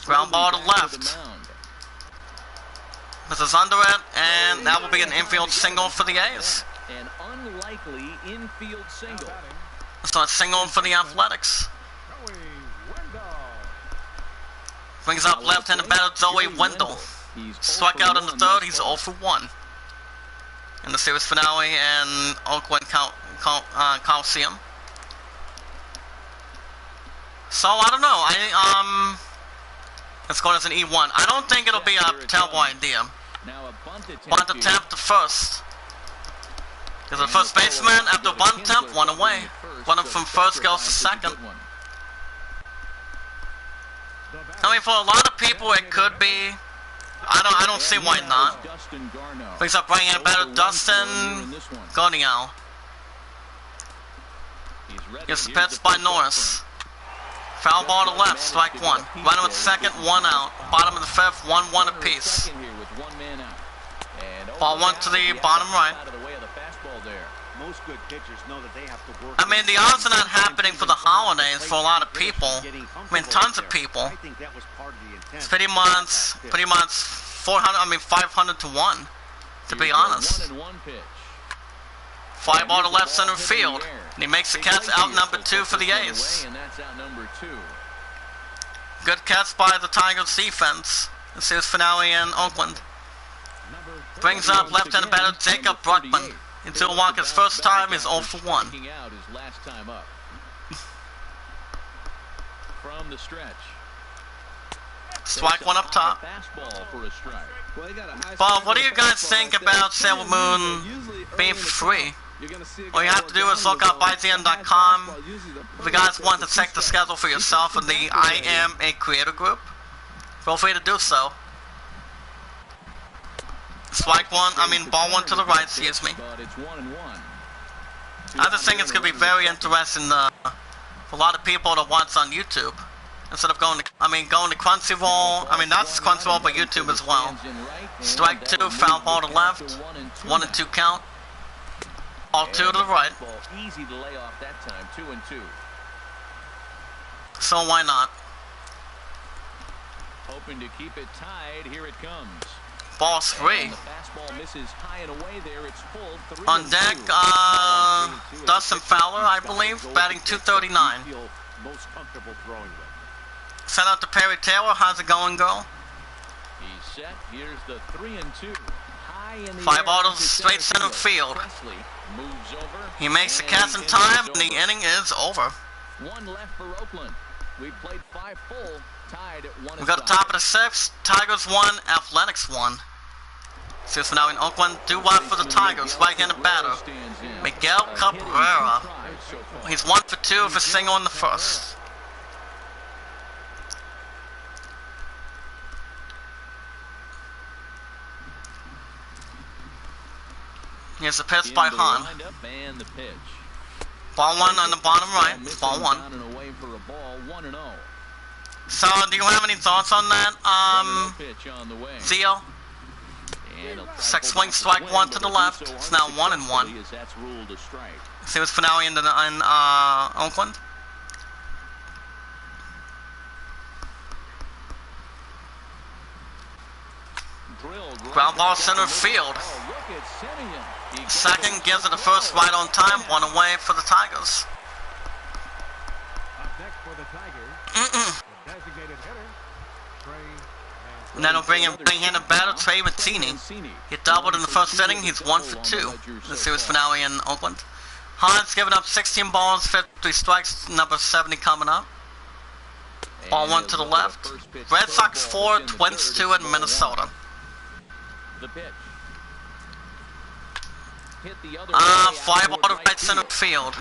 Ground ball to left. This is under it, and that will be an infield single for the A's. An unlikely infield single. So it's single for the Athletics. Brings up left-handed batter Joey Wendell. Struck out in the 3rd. He's 0 for 1. In the series finale in Oakland Coliseum. So I don't know. Let's go as an E1. I don't think it'll be a terrible idea. Bunt attempt to first. Because the first baseman, after a bunt attempt, one away. Runner from first goes to second. I mean, for a lot of people, it could be. I don't see why not. Brings up right-handed batter Dustin Garneau. Gets pitched by Norris. Foul ball to left, strike one. Runner at second, one out. Bottom of the fifth, 1-1 apiece. Ball one to the bottom right. Most good pitchers know that they have to work. I mean, the odds are not happening for the holidays for a lot of people. I mean, tons of people. I think that was part of the intent. It's pretty much 500 to 1, to be honest. 5 ball to left center field. And he makes the catch, out number 2 for the A's. Good catch by the Tigers defense. This is finale in Oakland. Brings up left-handed batter Jacob Bruckman. Into Walker's first time is 0 for 1. From the stretch. Strike one up top. Bob, what do you guys think about Sailor Moon being free? All you have to do is look up IGN.com. If you guys want to check the schedule for yourself in the Iamacreator group, feel free to do so. Ball one to the right, excuse me. I just think it's going to be very interesting for a lot of people to watch on YouTube. Instead of going to Crunchyroll, not just Crunchyroll, but YouTube as well. Strike two, foul ball to left, 1 and 2 count. Ball 2 to the right. Easy to lay off that time, 2 and 2. So why not? Hoping to keep it tied, here it comes. Ball 3. The fastball misses high and away there. It's full. 3 on deck, Dustin Fowler, I believe, batting .239. Most comfortable throwing with. Send out to Perry Taylor. How's it going, girl? He's set. Here's the 3 and 2. High in the 5 autos straight center field. Moves over. He makes the catch in time, and the inning is over. 1 left for Oakland. We've played 5 full. Tied at 1. We got the top of the 6th. Tigers 1, Athletics 1. Since we're now in Oakland, due wide for the Tigers, right-handed batter Miguel Cabrera. He's 1 for 2 with a single in the first. Here's the pitch by Hahn. Ball 1 on the bottom right. Ball 1. So, do you have any thoughts on that, Zio? 6 swing strike 1 to the left. It's now 1 and 1. See what's finale in Oakland. Ground ball center field. Second gives it the first right on time. 1 away for the Tigers. And that'll bring in right-handed batter Trey Mancini. He doubled in the first inning. He's 1 for 2. The series finale in Oakland. Hahn's given up 16 balls, 53 strikes, number 70 coming up. Ball 1 to the left. Red Sox 4, Twins 2 in Minnesota. 5 ball to right center field.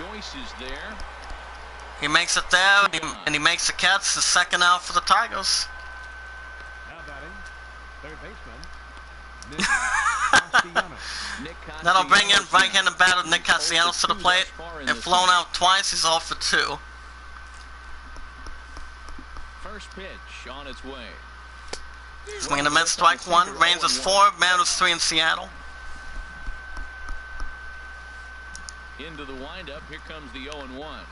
He makes it there, and he makes the catch. The second out for the Tigers. That'll bring in right-handed batter Nick Castellanos to the plate. And flown out twice, he's off for 2. First pitch on its way. Swinging a mid, strike 1. Rangers 4, Mariners 3 in Seattle. Into the windup, here comes the 0-1.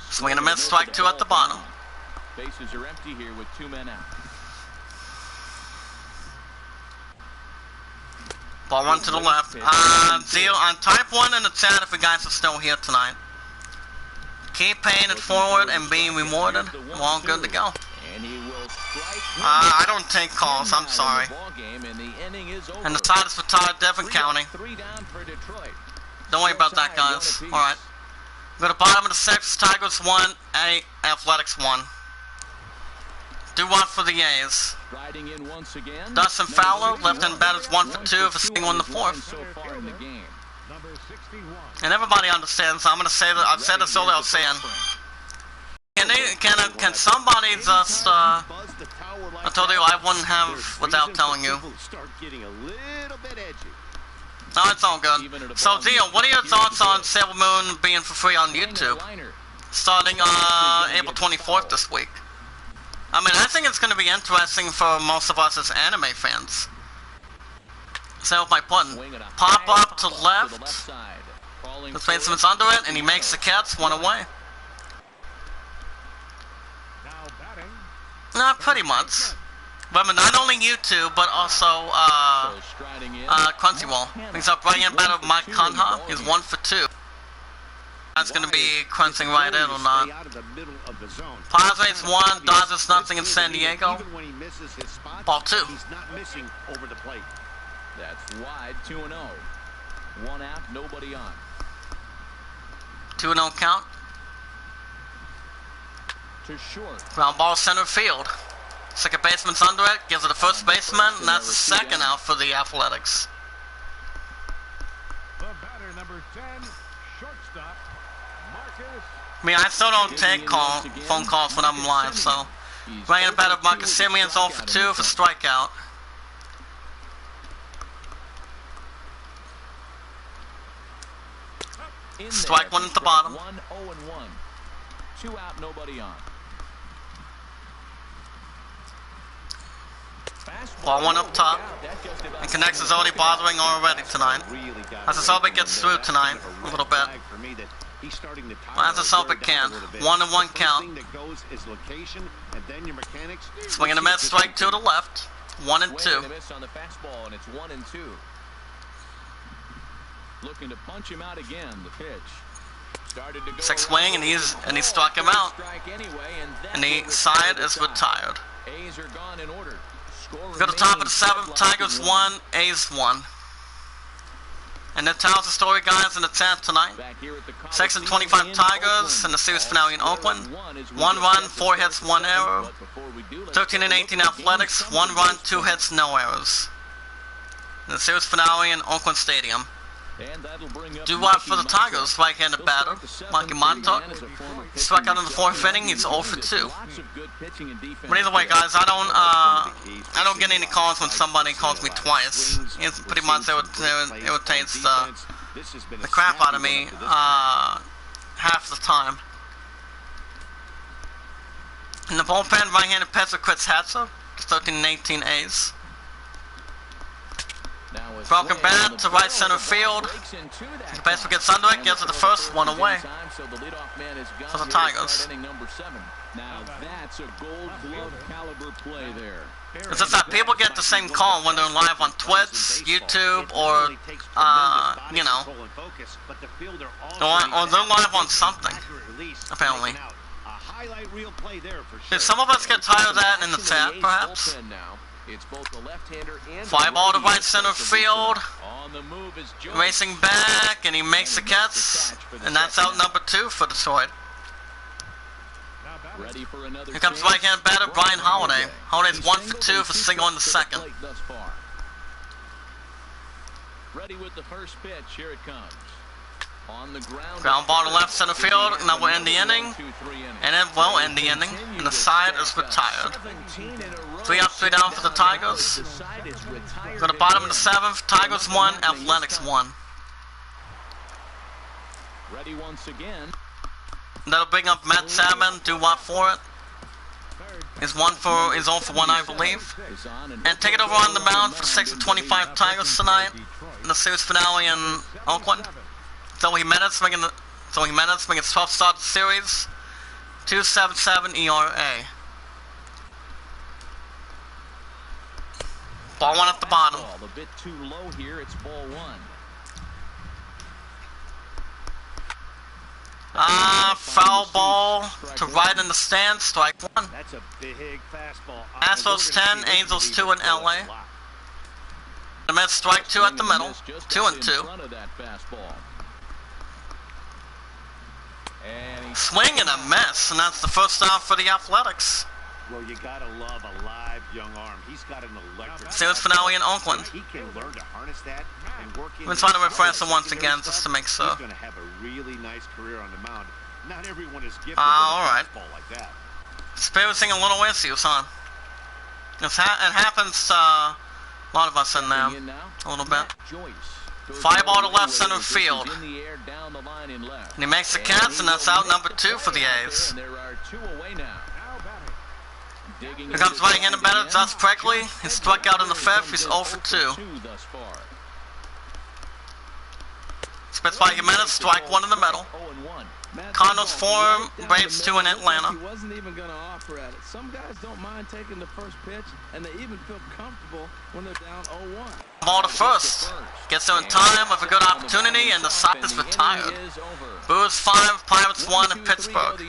Swinging a mid, strike 2 at the bottom. Bases are empty here with 2 men out. Ball 1 to the left. Zio, on type 1 in the chat if you guys are still here tonight. Keep paying it forward and being rewarded. We're all good to go. I don't take calls, I'm sorry. And the side is retired, Devon County. Don't worry about that, guys. Alright. Go to bottom of the 6th, Tigers 1, Athletics 1. Do 1 for the A's. Dustin Fowler, left-hand batters 1 for 2 for single in the 4th. And everybody understands. I'm gonna say that. I've said this earlier. I'll say it. Can somebody just I told you I wouldn't have without telling you. No, it's all good. So, Dio, what are your thoughts on Sailor Moon being for free on YouTube? Starting April 24th this week. I mean, I think it's going to be interesting for most of us as anime fans. Same with my button. Pop up to left. The basement's under it, and he makes the catch one away. Not pretty much. But I mean, not only YouTube, but also Crunchyroll. He's up right in battle with Mike Conha. He's 1 for 2. That's going to be crunching right in or not. Padres 1, Dodgers nothing in San Diego. Ball 2. That's wide, 2-0. 1 out, nobody on. 2-0 count. To short. Ground ball center field. Second baseman's under it, gives it to first baseman, and that's the second out for the Athletics. The batter, number 10, shortstop, Marcus. I mean, I still don't take phone calls when I'm live, so. Right in the batter, Marcus Simeon's 0 for 2 for strikeout. Strike one at the bottom. 1-0-1. 2 out, nobody on. Ball 1 up top. And connects is already bothering already tonight. As the Celtic gets through tonight a little bit. Well, as the Celtic can. 1-1 count. Swing and a miss, strike 2 to left. 1-2. Looking to punch him out again. The pitch. Started to go 6 swing and he struck him out. And the side is retired. A's are gone in order. Go to the top of the 7th. Tigers 1, A's 1. And that tells the story, guys, in the 10th tonight. 6-25 Tigers in the series finale in Oakland. 1 run, 4 hits, 1 error. 13-18 Athletics. 1 run, 2 hits, no errors. In the series finale in Oakland Stadium. Do what for the Tigers, right-handed batter, Mikey Montauk. Struck out in the 4th inning, he's 0 for 2. But either way, guys, I don't get any calls when somebody calls me twice. It's pretty much irritates the crap out of me half the time. In the bullpen, right-handed pitcher Chris Hatzer, 13-18 A's. Broken bat to right center field. The baseman gets under it, gives it the first, 1 away for the Tigers. Now that's a Gold Glove caliber play there. It's just that people get the same call when they're live on Twitch, YouTube, or you know, or they're live on something. Apparently. Did some of us get tired of that in the chat, perhaps? It's both the left-hander and fly ball to right center field. On the move is Racing back, and he makes the catch. And that's out number 2 for Detroit. Ready for another. Here comes right-hand batter Brian Holiday. Holiday's 1 for 2 for single in the 2nd. Ready with the first pitch. Here it comes. On the ground ball to left center field, and that will end the inning. And it will end the inning, and the side is retired. 3 up, 3 down for the Tigers. Go to the bottom of the 7th. Tigers 1, Athletics 1. Ready once again. That'll bring up Matt Salmon. Do what for it? He's 0 for 1, I believe. And take it over on the mound for the 6-25 Tigers tonight in the series finale in Oakland. Zoe Menace making his 12th start of the series. 2.77 ERA. Ball 1 at the bottom. A bit too low here. It's ball 1. Foul ball to right in the stand. Strike 1. That's a big fastball. Astros 10, Angels 2 in LA. The Mets strike 2 at the middle. 2-2. Swing and a miss, and that's the first out for the Athletics. Well, you gotta love a live young arm. He's got an electric. Series finale in Oakland. He can learn to harness that and work in. We're trying to refresh him once again just to make sure. He's going to have a really nice career on the mound. Not everyone is gifted with all a right. fastball like that. Experiencing a little issues, huh? It happens to a lot of us in there. A litly bit. Fly ball to left center field. And he makes the catch, and that's out number 2 for the A's. Here comes right-handed batter, Josh Preckley. He struck out in the 5th. He's 0 for 2. Spits by Jimenez, strike 1 in the middle. Cardinals 4, Braves 2 in Atlanta. He wasn't even going to offer at it. Some guys don't mind taking the first pitch, and they even feel comfortable when they're down 0-1. Ball to first. Gets there in time with a good opportunity, and the side is retired. Brewers 5, Pirates 1 in Pittsburgh.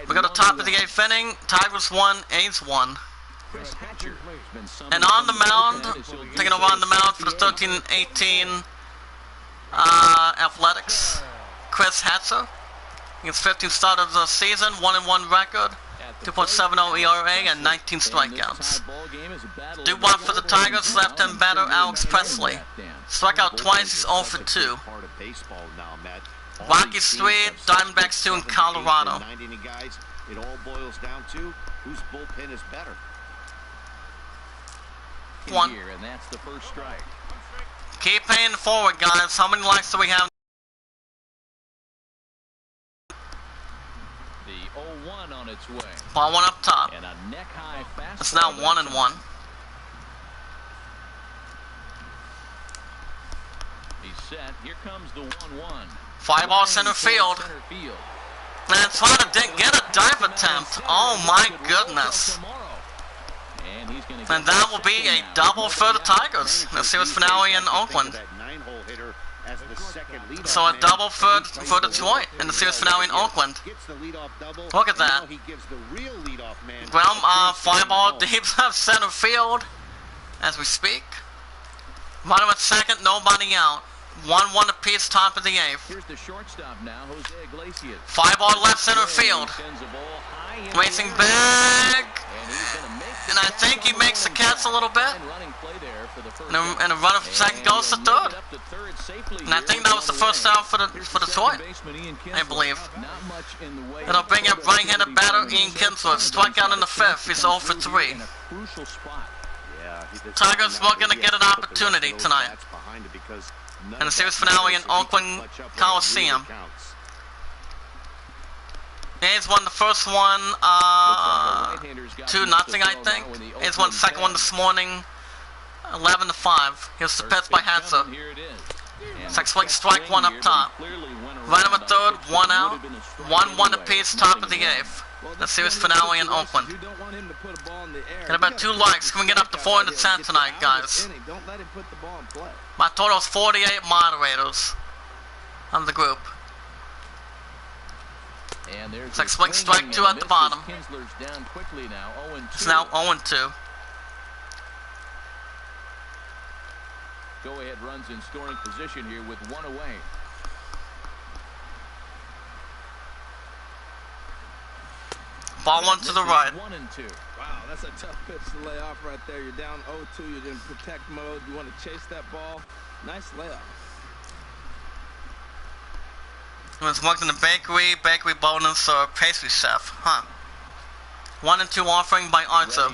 We got the top of the 8th inning. Tigers 1, A's 1. And on the mound, taking over on the mound for the 13-18 Athletics, Chris Hatcher. His 15th start of the season, 1-1 record, 2.70 ERA, and 19 strikeouts. Do one for the Tigers, left-hand batter Alex Presley. Struck out twice, he's 0 for 2. Rocky Street, Diamondbacks 2 in Colorado. It all boils down to whose bullpen is better. 1. And that's the first strike. Keep paying forward, guys. How many likes do we have? The 0-1 on its way. Ball 1 up top. And a neck-high fastball. It's now 1-1. He's set. Here comes the 1-1. Fly ball center field. And trying to get a dive attempt. Oh my goodness. And that will be a double for the Tigers. The series finale in Oakland. So a double for Detroit in the series finale in Oakland. Look at that. Ground fly ball deep left center field as we speak. Runner at second, nobody out. 1-1 apiece, top of the 8th. Here's the shortstop now, Jose Iglesias. Fly ball left center field. Racing back. And I think he makes the catch a little bit. And a runner from second goes to third. And I think that was the first out for Detroit, I believe. It'll bring up right-handed batter Ian Kinsler. Struck out in the 5th. He's 0 for 3. Tigers were going to get an opportunity tonight. And the series finale in Oakland Coliseum. A's won the first one 2-0, I think. A's won the second one this morning 11-5. Here's the pitch by Hatcher. Second swing, strike 1 up top. Right on the 3rd, 1 out. 1-1 apiece, top of the 8th. The series finale in Oakland. Got about 2 likes. Can we get up to 4 in the 10 tonight, guys? My total is 48 moderators on the group. Second swing, strike 2 at the bottom. It's now 0-2. Go-ahead runs in scoring position here with 1 away. Ball 1 to the right. 1-2. Wow, that's a tough pitch to lay off right there. You're down 0-2. You're in protect mode. You want to chase that ball. Nice layoff. He was working the bakery bonus, or pastry chef, huh? 1-2 offering by Archer.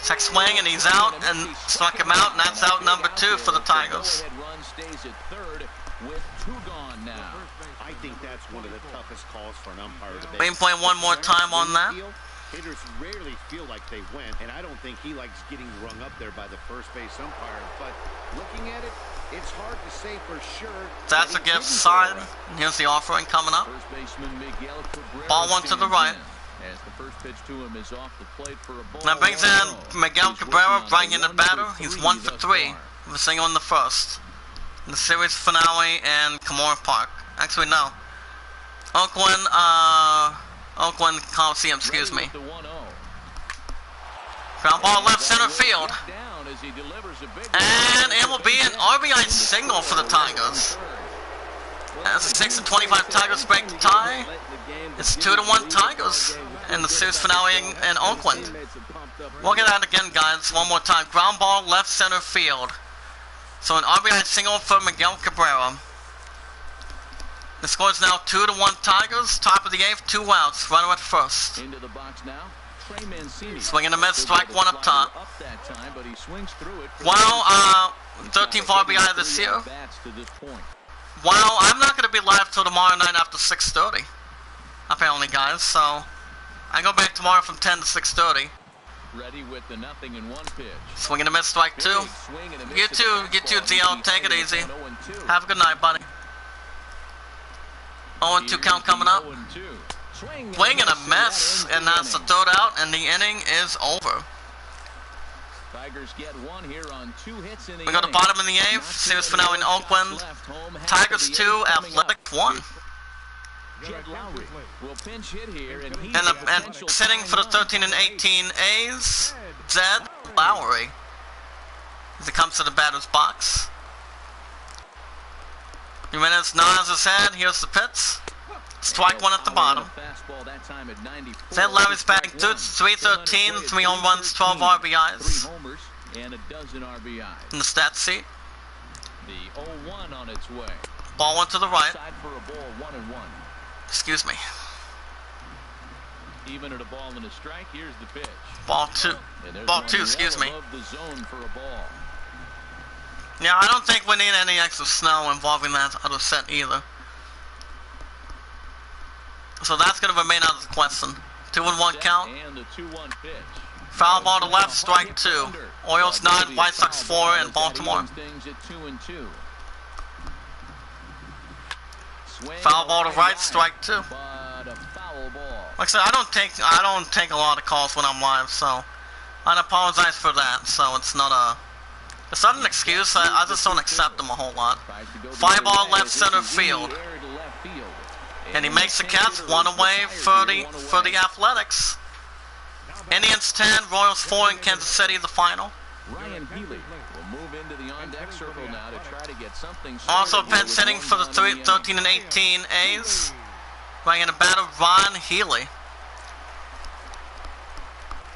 Second swing, and he's out, and struck him out, and that's out number 2 for the Tigers. Run stays at third with 2 gone now. I think that's one of the toughest calls for an umpire to make. We can play one more time on that. Hitters rarely feel like they went, and I don't think he likes getting rung up there by the first base umpire. But looking at it, it's hard to say for sure. That's a gift side. Here's the offering coming up. Ball 1 to the right. As the first pitch to him is off the plate for a ball. That brings in Miguel Cabrera, right-handed batter. He's 1 for 3 with a single in the first. The series finale in Kimura Park. Actually, no. Oakland Coliseum, excuse me. Ground ball left center field. And it will be an RBI single for the Tigers. As the 6 and 25 Tigers break the tie, it's 2-1 Tigers in the series finale in Oakland. We'll get at it again, guys, one more time. Ground ball, left center field. So an RBI single for Miguel Cabrera. The score is now 2-1 Tigers. Top of the 8th, 2 outs. Runner at first. Into the box now. Swing and a miss, strike one up top. Well, 13th RBI this year. Well, I'm not going to be live till tomorrow night after 6:30, apparently, guys. So I go back tomorrow from 10 to 6:30. Ready with the 0-1 pitch. Swing and a miss, strike 2. You too, DL. Take it easy. Have a good night, buddy. 0-2 count coming up. Swing and a miss, and that's the third out, and the inning is over. Tigers get one here on 2 hits in the We go to bottom in the 8th, series finale in Oakland. Tigers 2, Athletics 1. Will pinch hit here, and sitting for the 13 and 18 A's, Zed Lowry. As it comes to the batter's box. Jimenez nods his head, here's the pitch. Strike one at the bottom. Zed Lowry's batting 313, 3 home runs, 12 RBIs. And a dozen RBIs. In the stat sheet. The 0-1 on its way. Ball went to the right. Side for a ball, 1-1. Excuse me. Even at a ball and a strike, here's the pitch. Ball 2. Ball 2, excuse me. The zone for a ball. Yeah, I don't think we need any extra snow involving that other set either. So that's going to remain out of the question. 2-1 count. And the 2-1 pitch. Foul ball to left, strike 2. Orioles 9, White Sox 4 in Baltimore. Foul ball to right, strike 2. Like I said, I don't take a lot of calls when I'm live, so I apologize for that. So it's not an excuse. I just don't accept them a whole lot. Fly ball left center field. And he makes the catch, 1 away for the Athletics. Indians 10, Royals 4 in Kansas City, the final. Ryan Healy will move into the on-deck circle now to try to get something. Also pinch hitting for the 13 and 18 A's. Right in the batter, Ron Healy.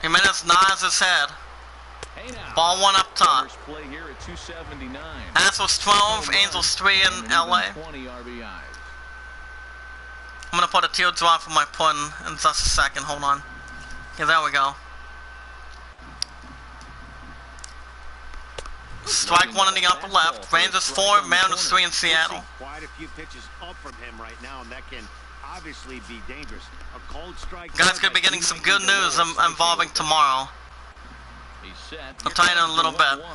Jimenez nods his head. Ball 1 up top. Astros 12, Angels 3 in LA. I'm going to put a teardrop for my pun in just a second. Hold on. Yeah, there we go. Strike 1 in the upper left. Rangers 4, Mariners 3 in Seattle. Quite a few pitches up from him right now, and that can obviously be dangerous. A cold strike. Guys, going to be getting some good news involving tomorrow. I'll tell you in a little bit.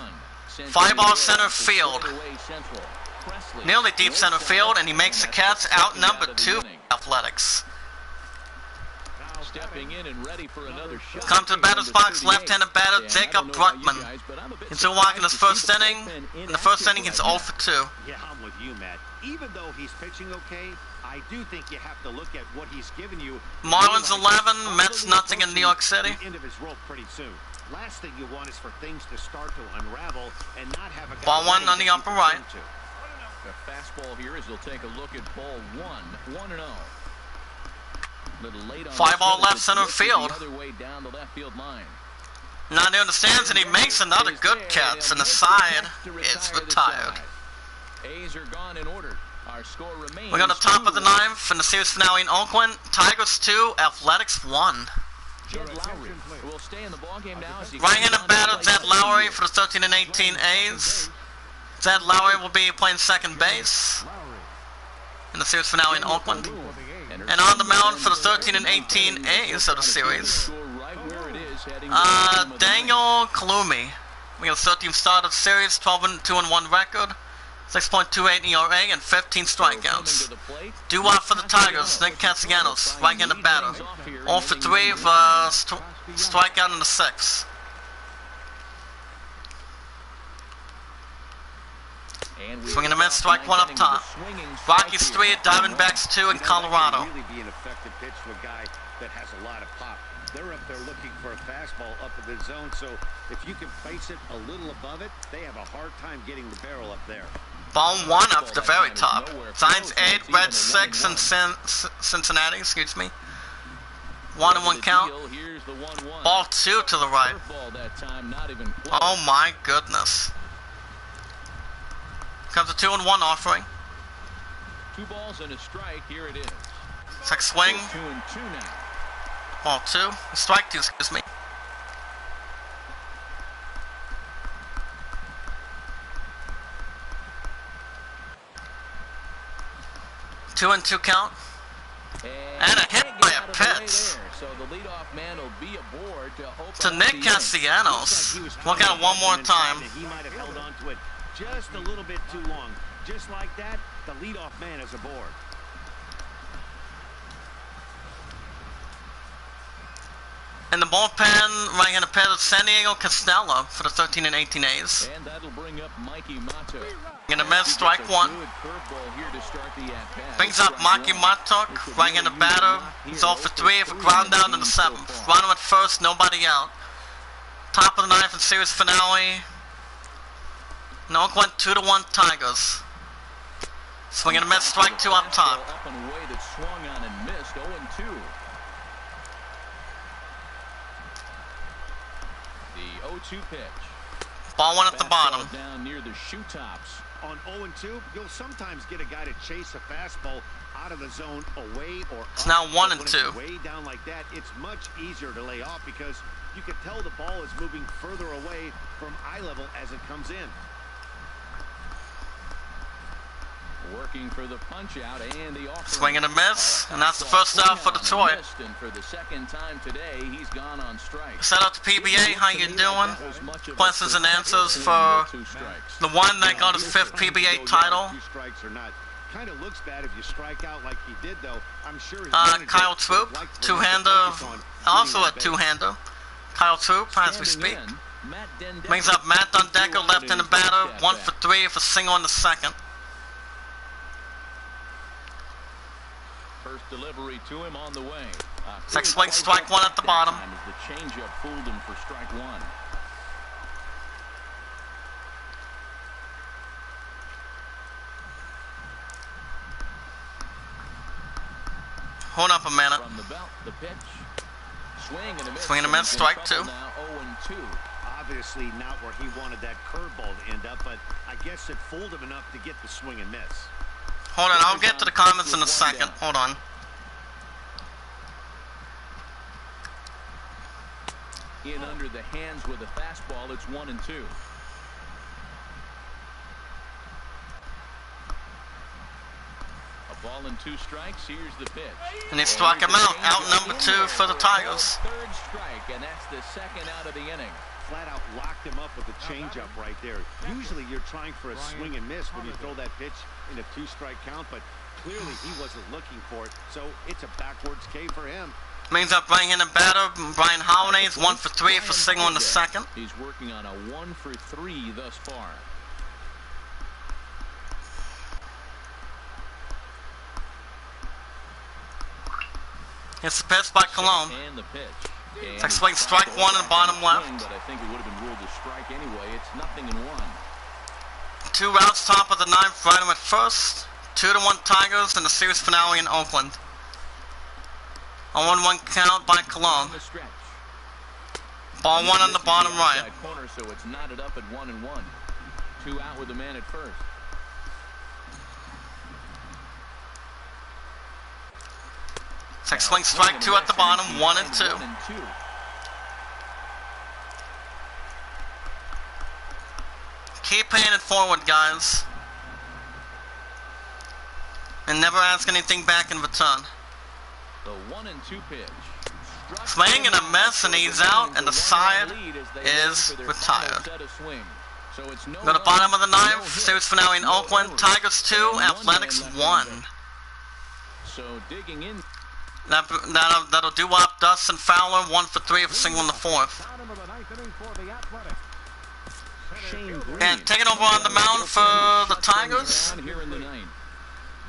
Fly ball center field. Nearly deep center field, and he makes the catch out number 2 Athletics. Stepping in and ready for another shot. Come to the batter's box, left-handed batter Jacob Bruckman. He's still walking his first inning. In the first inning, he's 0 for 2. Yeah, I'm with you, Matt. Even though he's pitching okay, I do think you have to look at what he's given you. Marlins 11, Mets nothing in New York City. End of his rope pretty soon. Last thing you want is for things to start to unravel and not have a ball 1 on the upper right. The fastball here as they'll take a look at ball 1, 1-0. Fly ball left center field. Not near the stands, and he makes another good catch, and the side is retired. We got the top of the 9th in the series finale in Oakland. Tigers 2, Athletics 1. Right-handed batter Zed Lowry for the 13 and 18 A's. Zed Lowry will be playing second base in the series finale in Oakland. And on the mound for the 13 and 18 A's of the series, Daniel Kalumi. We got a 13th start of the series, 12-2-1 record, 6.28 ERA, and 15 strikeouts. Due out for the Tigers, Nick Castellanos, right-handed batter, 0 for 3 for strikeout in the 6th. Swinging a miss, strike 1 up top. Rockies 3, Diamondbacks 2 in Colorado. Really be an effective pitch to a guy that has a lot of pop. They're up there looking for a fastball up in the zone, so if you can place it a little above it, they have a hard time getting the barrel up there. Ball 1 up to the very top. Giants 8, Reds 6, and Cincinnati, excuse me. 1-1 count. Ball 2 to the right. Oh my goodness. Comes a 2-1 offering. 2 balls and a strike. Here it is. Check swing. 2-2 now. Ball 2. Strike 2, excuse me. Two and 2 count. And a hit by a pitch. So the leadoff man will be aboard to Nick Castellanos. Look at it one more time. He might have held on to it just a little bit too long. Just like that, the leadoff man is aboard. In the bullpen, right-handed pitcher San Diego Costello for the 13 and 18 A's. And that'll bring up Mikey Mato. Gonna miss, strike 1. Brings up Mikey Mato, right-handed batter. He's 0 for 3 for ground down in the 7th. Runner at first, nobody out. Top of the 9th and series finale. And Oakland 2-1 Tigers. Swing and a miss, strike 2 up top. Up and away that swung on and missed. 0-2. The 0-2 pitch. Ball 1 at the bottom. Down near the shoe tops. On 0-2, you'll sometimes get a guy to chase a fastball out of the zone away or It's up. now 1 and When 2. it's way down like that, it's much easier to lay off because you can tell the ball is moving further away from eye level as it comes in. Working for the punch out and the offering. Swing and a miss, and that's the first out for Detroit. And for the second time today, he's gone on strike. Shout out to PBA, how you doing? Questions and answers for the one that got his 5th PBA title. Strikes or not. Kind of looks bad if you strike out like he did, though. I'm sure his Kyle Troop, two-hander, also a two-hander. Kyle Troop, as we speak. Brings up Matt Dundecker, left-handed batter, 1 for 3 for single in the 2nd. First delivery to him on the way. Sex swing, strike 1 at the bottom. As the changeup fooled him for strike 1. Hold up a minute. From the belt, the pitch. Swing and a miss. Swing and a miss, strike 2. Now 0-2. Obviously not where he wanted that curveball to end up, but I guess it fooled him enough to get the swing and miss. Hold on, I'll get to the comments in a second. Hold on. In under the hands with a fastball, it's 1-2. A ball and 2 strikes. Here's the pitch. And he struck him out number 2 for the Tigers. Third strike, and that's the second out of the inning. Flat out locked him up with a changeup right there. Usually you're trying for a swing and miss when you throw that pitch in a 2-strike count, but clearly he wasn't looking for it, so it's a backwards K for him. Brings up right-handed batter Brian Holiday. Is 1 for 3 for single in the 2nd. He's working on a 1 for 3 thus far. It's the pitch by Cologne. And the pitch. Sex swing, strike 1 in the bottom left. But I think it would have been ruled a strike anyway. It's 0-1. 2 routes, top of the 9th, right him at first. 2-1 Tigers in the series finale in Oakland. A 1-1 count by Cologne. Ball 1 on the bottom right. Corner, so it's knotted up at 1-1. 2 out with the man at first. Sex swing, strike 2 at the bottom, 1-2. Keep paying it forward, guys. And never ask anything back in return. The 1-2 pitch. Swing and a miss, and he's out, and the side is retired. Go to bottom of the 9th, series finale in Oakland. Tigers 2, Athletics 1. So digging in. That'll do up Dustin Fowler, 1 for 3 for single in the 4th. And taking over on the mound for the Tigers,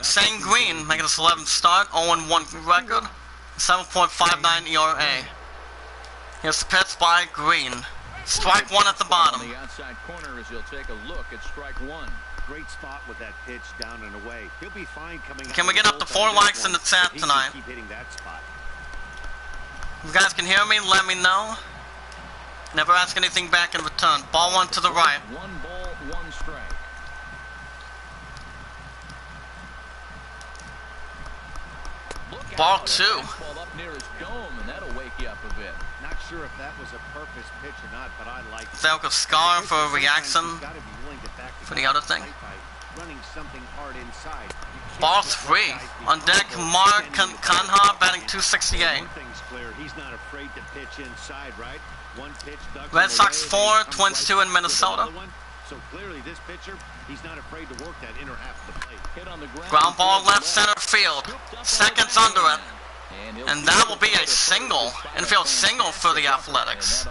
Shane Green making his 11th start, 0-1 record, 7.59 ERA. Here's the pitch by Green. Strike 1 at the bottom. On the outside corner as he'll take a look at strike 1. great spot with that pitch down and away. He'll be fine coming out. Can we get up to 4 likes in the chat tonight? Keep hitting that spot. If you guys can hear me, let me know. Never ask anything back in return. Ball 1 to the right. 1 ball, 1 strike. Ball 2. Ball up near his dome, and that'll wake you up a bit. Not sure if that was a purpose pitch or not, but I like it. Zelka Scar for a reaction for the other thing. Running something hard inside. Ball 3. On deck, Mark Kanha batting 268. One thing's clear, he's not afraid to pitch inside, right? One pitch, Red Sox 4, Twins 2 in Minnesota. So clearly this pitcher, he's not afraid to work that inner half of the plate. Hit on the Ground ball left center field. Seconds under it. And that will be a single. Infield single for the Athletics.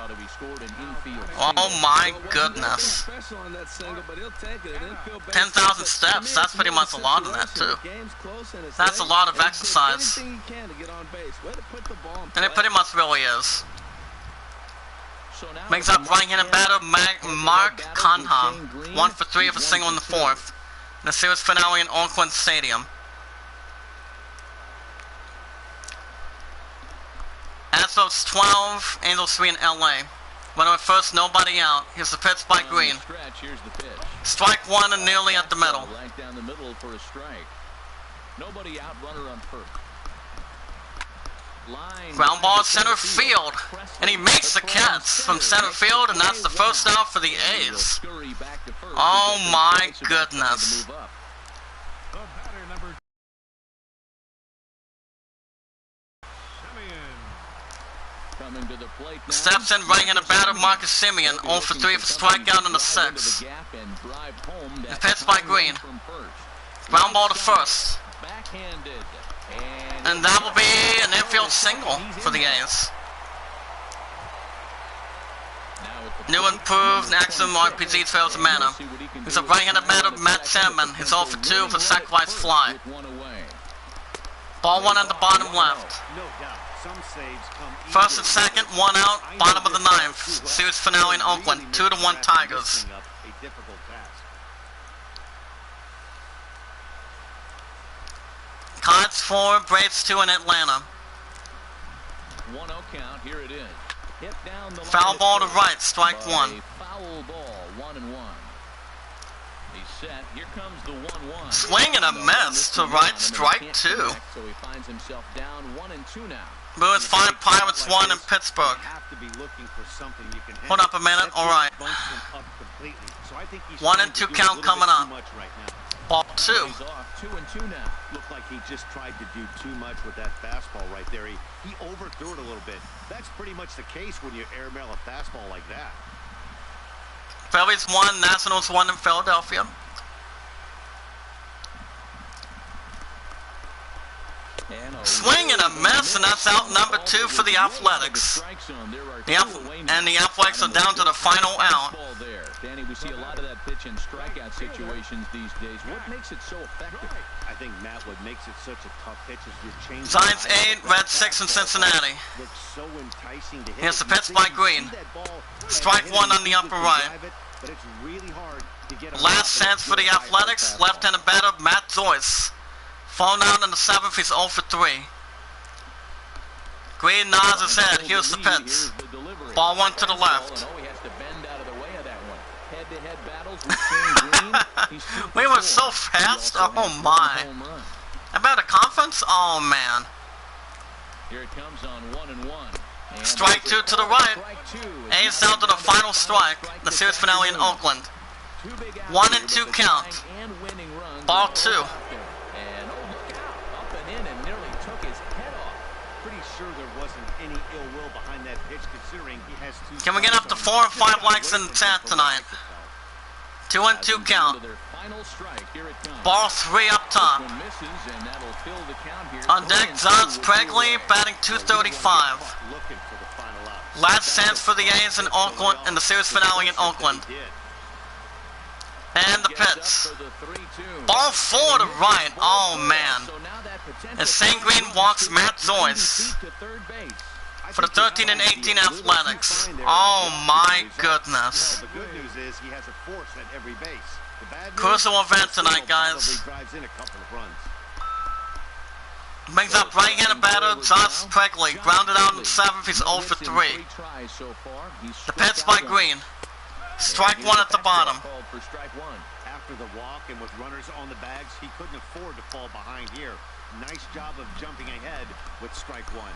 Oh my goodness. 10,000 steps. That's pretty much a lot of that too. That's a lot of exercise. And it pretty much really is. Makes up right-handed batter Mark Kanha. 1 for 3 of a single in the 4th. In the series finale in Oakland Stadium. Astros 12, Angels 3 in LA. Runner at first, nobody out. Here's the pitch by Green. Strike 1 and nearly at the middle. Right down the middle for a strike. Nobody out, runner on first. Ground ball center field, and he makes the catch from center field, and that's the first out for the A's. Oh my goodness. Steps in right-handed batter Marcus Semien, 0 for 3 for strikeout in the 6th. The pitch by Green. Ground ball to first. And that will be an infield single for the A's. New improved Axum RPG trails a manner. He's a right-handed batter Matt Chapman. He's 0 for 2 for sacrifice fly. Ball 1 at the bottom left. First and second, 1 out, bottom of the 9th. Series finale in Oakland, 2-1 Tigers. Cards 4, Braves 2 in Atlanta. 1-0 count, here it is. Hit down the foul ball to right, strike 1. Foul ball, 1-1. He's set. Here comes the 1-1. Swing and a miss to right, strike 2. So he finds himself down 1-2 now. Bruins 5, Pirates 1 in Pittsburgh. Hold up a minute, alright. 1 and 2 count coming up. Ball 2. Looked like he just tried to do too much with that fastball right there. He overthrew it a little bit. That's pretty much the case when you airmail a fastball like that. Phillies 1, Nationals 1 in Philadelphia. Swing and a miss, and that's out number 2 for the Athletics. The Athletics are down to the final out. Danny, we see a lot of that pitch in strikeout situations these days. What makes it so effective? I think, Matt, what makes it such a tough pitch is your change. Giants 8, Reds 6 in Cincinnati. So enticing to hit. Here's the pitch by Green. Strike 1 on the upper right. But it's really hard to get last chance for the Athletics. Left-handed batter Matt Joyce. Falling out in the 7th, he's 0 for 3. Green nods his head. Here's the pitch. Ball 1 to the left. We were so fast. Oh my. About a conference? Oh man. Here it comes on 1-1. Strike 2 to the right. A's down to the final strike. The series finale in Oakland. 1 and 2 count. Ball 2. Can we get up to 4 or 5 likes in the chat tonight? 2 and 2 count. Ball 3 up top. On deck, Johns Pregley batting 235. Last chance for the A's in Oakland in the series finale in Oakland. And the pitch. Ball 4 to right. Oh man. And St. Green walks Matt Joyce for the 13 and 18 Athletics. Oh my goodness. The good news is he has a force at every base. Crucial event tonight, guys. Brings up right-handed batter Josh Pregley. Grounded out in the 7th. He's 0 for 3. The pitch by Green. Strike one at the bottom. After the walk and with runners on the bags, he couldn't afford to fall behind here. Nice job of jumping ahead with strike one.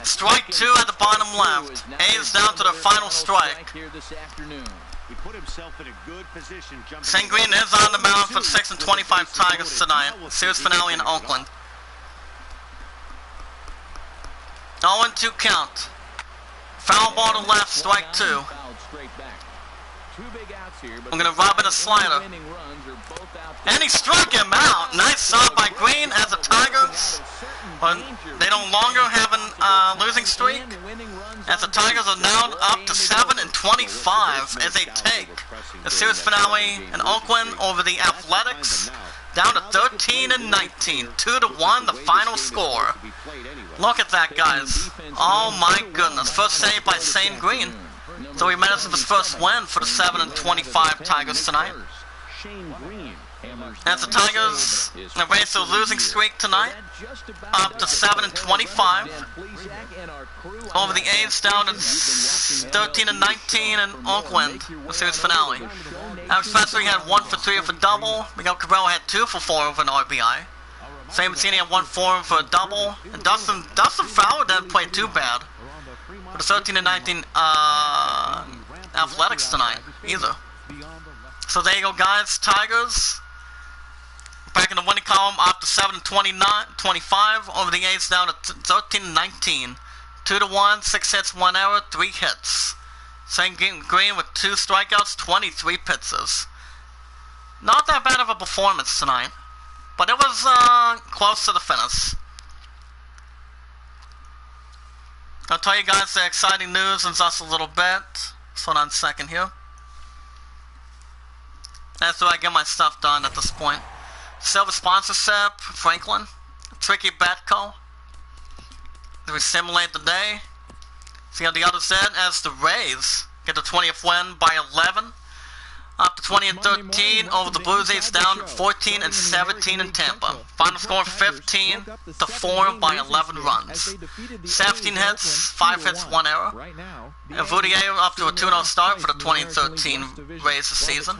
Strike two at the bottom left. A's down to the final strike. He put himself in a good position. St. Green is on the mound for 6 and 25 Tigers tonight. Series finale in Oakland. 0-2 count. Foul ball to left, strike two. I'm going to rob in a slider. And he struck him out. Nice job by Green as the Tigers. But they no longer have a losing streak. As the Tigers are now up to 7 and 25 as they take the series finale in Oakland over the Athletics. Down to 13 and 19. 2-1 the final score. Look at that, guys. Oh my goodness. First save by St. Green. So he managed his first win for the 7 and 25 Tigers tonight. As the Tigers erase their losing streak tonight, up to 7 and 25. Over the A's down to 13 and 19 in Oakland, the series finale. Alex Spencer had 1 for 3 for double. Miguel Cabrera had 2 for 4 over an RBI. Sabatini had 1 for him for a double. And Dustin Fowler didn't play too bad for the 13 and 19 Athletics tonight either. So there you go, guys. Tigers back in the winning column, up to 7 and 25. Over the A's down to 13 and 19. 2-1, 6 hits, 1 error, 3 hits. St. Green with 2 strikeouts, 23 pitches. Not that bad of a performance tonight, but it was close to the finish. I'll tell you guys the exciting news in just a little bit. Just hold on a second here. After I get my stuff done at this point. Silver sponsorship, Franklin. Tricky Betco. We simulate the day. See on the other side as the Rays get the 20th win by 11. Up to 20 and 13 over the Blue Jays, down 14 and 17 in Tampa. Final score 15 to 4 by 11 runs. 17 hits, 5 hits, 1 error. And Voutier up to a 2-0 start for the 2013 Rays this season.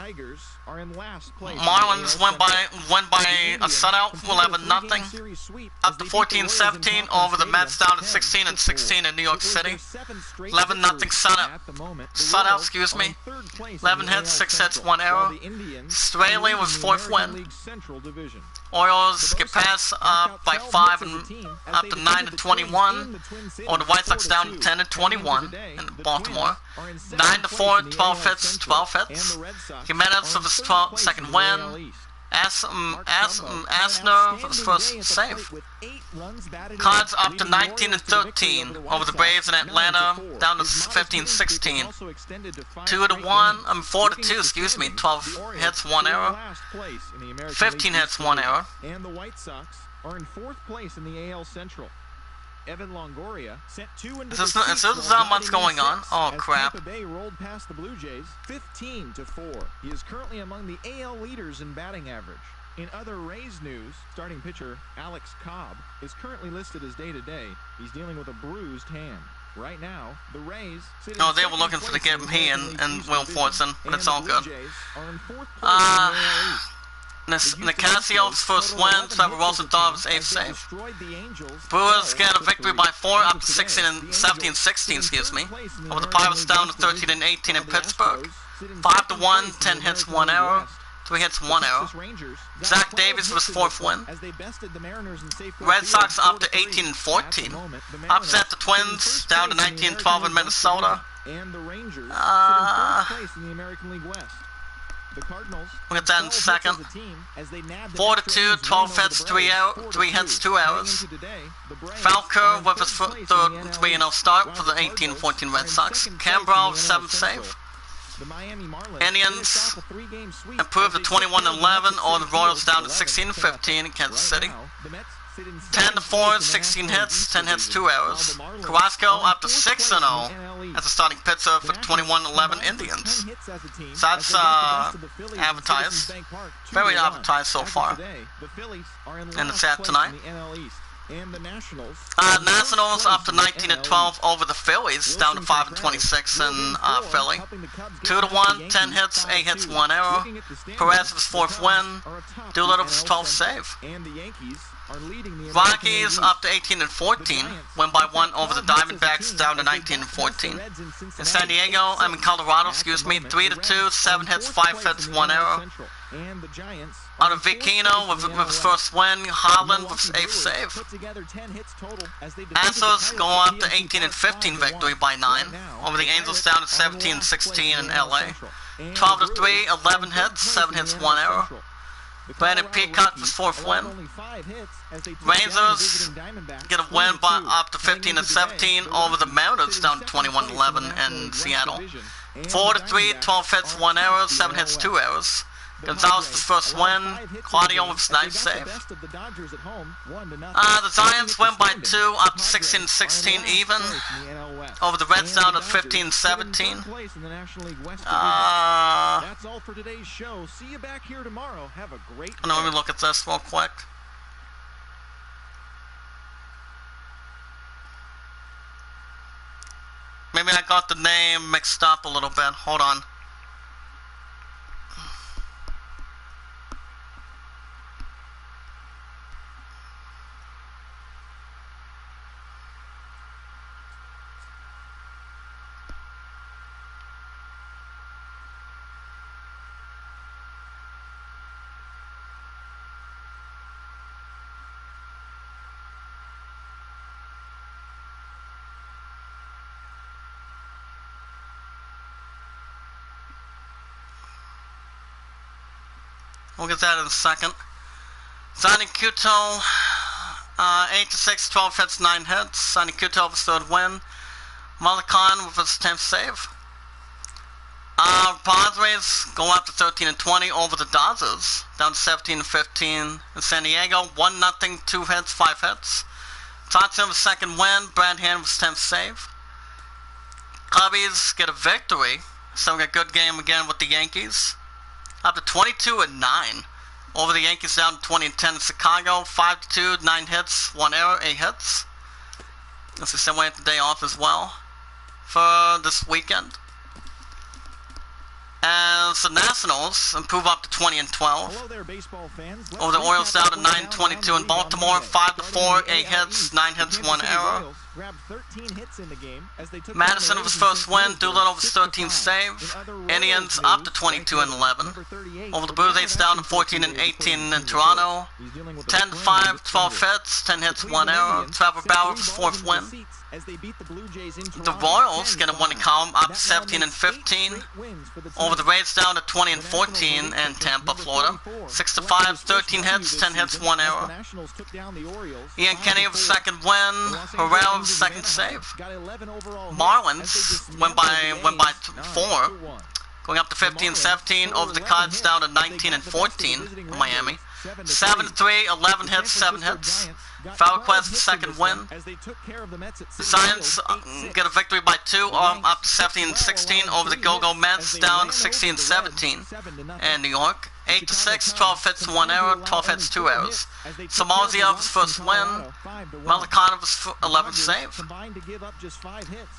Marlins win by a shutout, 11-0. Up to 14-17 over the Mets, down to 16 and 16 in New York City. 11-0 shutout, excuse me. 11 hits, 6 hits, 1 error. Straley was 4th win. Orioles get past up by 5 and up to 9 and 21. Or the White Sox down to 10 and 21 in Baltimore. 9-4, 12 hits, 12 hits. Jimenez for his 2nd win. Asner for his first save. Cards up to 19 and 13 over the Braves in Atlanta, down to 15-16. 4-2, excuse me. 12 hits, 1 error. 15 hits, 1 error. And the White Sox are in 4th place in the AL Central. Evan Longoria sent 2 into Is this not much going on? Oh crap. Tampa Bay rolled past the Blue Jays 15-4. He is currently among the AL leaders in batting average. In other Rays news, starting pitcher Alex Cobb is currently listed as day-to-day. He's dealing with a bruised hand. Right now, the Rays sit Oh, they were looking for to get he and Will Fortson, but it's all good. Nicasios first win, Trevor Wilson thought of his 8th save. Brewers get a victory by 4, up to 17-16, excuse me. Over the Pirates down to 13 and 18 in Pittsburgh. 5-1, 10 hits, 1 error. 3 hits, 1 error. Zach Davies was 4th win. Red Sox up to 18 and 14. Upset the Twins down to 19 and 12 in Minnesota. We'll get that in a second. 4-2, 12 hits, 3 hits, 2 errors. Falco with his 3-0 start for the 18-14 Red Sox. Cambrell, 7th save. Indians improved to 21-11, or the Royals down to 16-15 in Kansas City. 10-4, 16 hits, 10 hits, 2 errors. Carrasco up to 6-0 as a starting pitcher for the 21-11 Indians. So that's advertised. Very advertised so far. And it's at tonight. Nationals up to 19-12 over the Phillies, down to 5-26 in Philly. 2-1, 10 hits, 8 hits, 1 error. Perez with his 4th win. Doolittle with his 12th save. Rockies up to 18-14, win by 1 over the Diamondbacks, down to 19-14. In Colorado, 3-2, 7 hits, 5 hits, 1 error. Out of Vicino with his first win, Holland with his 8th save. Astros go up to 18-15 victory by 9 over the Angels, down to 17-16 in LA. 12-3, 11 hits, 7 hits, 1 error. Brandon Peacock with his 4th win. Rangers get a win by up to 15-17 over the Mariners, down to 21-11 in Seattle. 4-3, 12 hits, 1 error, 7 hits, 2 errors. Gonzalez with his first win. Claudio with his 9th save. The Giants win by 2, up to 16-16 even. Over the Reds, down to 15-17. That's all for today's show. See you back here tomorrow. Have a great day. Let me look at this real quick. Maybe I got the name mixed up a little bit. Hold on. We'll get that in a second. Zani Kuto, 8-6, 12 hits, 9 hits. Zani Kuto with his 3rd win. Malakan with his 10th save. Padres go up to 13-20 over the Dodgers, down to 17-15 in San Diego. 1-0, 2 hits, 5 hits. Thompson with his 2nd win. Brad Hand with his 10th save. Cubbies get a victory, so we got a good game again with the Yankees. Up to 22-9 over the Yankees, down to 20-10 in Chicago. 5-2, 9 hits, 1 error, 8 hits. That's the same way at the day off as well for this weekend. As the Nationals improve up to 20-12. Over the Orioles, down to 9-22 in Baltimore. 5-4, 8 hits, 9 hits, 1 error. Madison with his first win. Doolittle with his 13th save. Indians up to 22-11. Over the Blue Jays, down to 14-18 in Toronto. 10-5, 12 hits, 10 hits, 1 error. Trevor Bauer with his 4th win. The Royals get a winning column, up to 17-15. Over the Rays, down to 20-14 in Tampa, Florida. 6-5, 13 hits, 10 hits, 1 error. Ian Kenny with his 2nd win. Herrera with his 2nd save. Marlins win by 4, going up to 15-17 over the Cubs, down to 19-14 in Miami. 7-3, 11 hits, 7 hits. Falquez with 2nd win. The Giants get a victory by 2, up to 17-16 over the Go-Go Mets, down to 16-17 in New York. 8-6, 12 hits, 1 error, 12 hits, 2 errors. Samozia with his first win. Malakanov with his 11th save.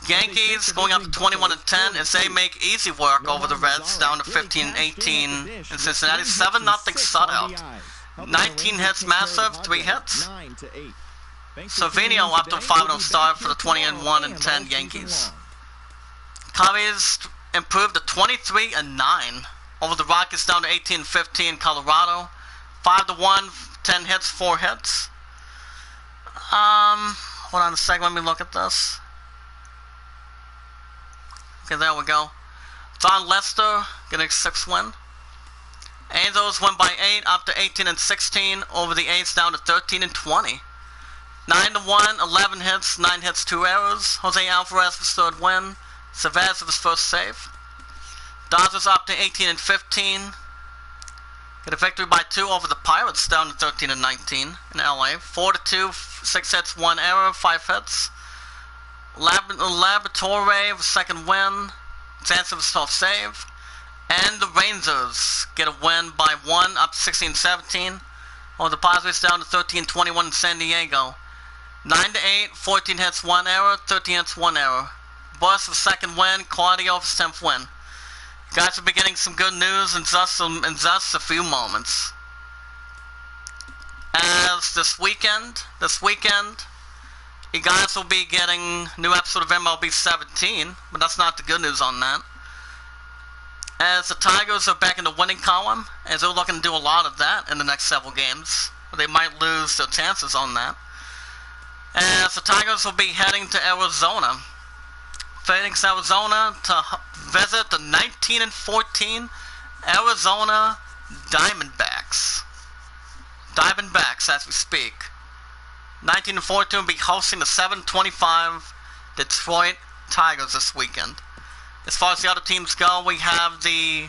Yankees going up to 21-10 as they make easy work over the Reds, down to 15-18 in Cincinnati. 7-0 shutout. 19 hits, massive, 3 hits. Savinio up to a 5-0 start for the 20-1-10 Yankees. Cubbies improved to 23-9 over the Rockies, down to 18-15 Colorado. 5-1, 10 hits, 4 hits. Hold on a second, let me look at this. Okay, there we go. Don Lester getting a 6th win. Angels win by 8, up to 18-16 over the A's, down to 13-20. 9-1, 11 hits, 9 hits, 2 errors. Jose Alvarez with his 3rd win. Chavez with his first save. Dodgers up to 18-15. Get a victory by 2 over the Pirates, down to 13-19 in LA. 4-2, 6 hits, 1 error, 5 hits. Laboratory, second win. Chance of a soft save. And the Rangers get a win by 1, up 16-17. Over the Padres, down to 13-21 in San Diego. 9-8, 14 hits, 1 error, 13 hits, 1 error. Boris for the second win, Claudio for the 10th win. You guys will be getting some good news in just a few moments. As this weekend, you guys will be getting a new episode of MLB 17, but that's not the good news on that. As the Tigers are back in the winning column, as they're looking to do a lot of that in the next several games. They might lose their chances on that. As the Tigers will be heading to Arizona. Phoenix, Arizona to visit the 19-14 Arizona Diamondbacks. Diamondbacks as we speak. 19-14 will be hosting the 7-25 Detroit Tigers this weekend. As far as the other teams go, we have the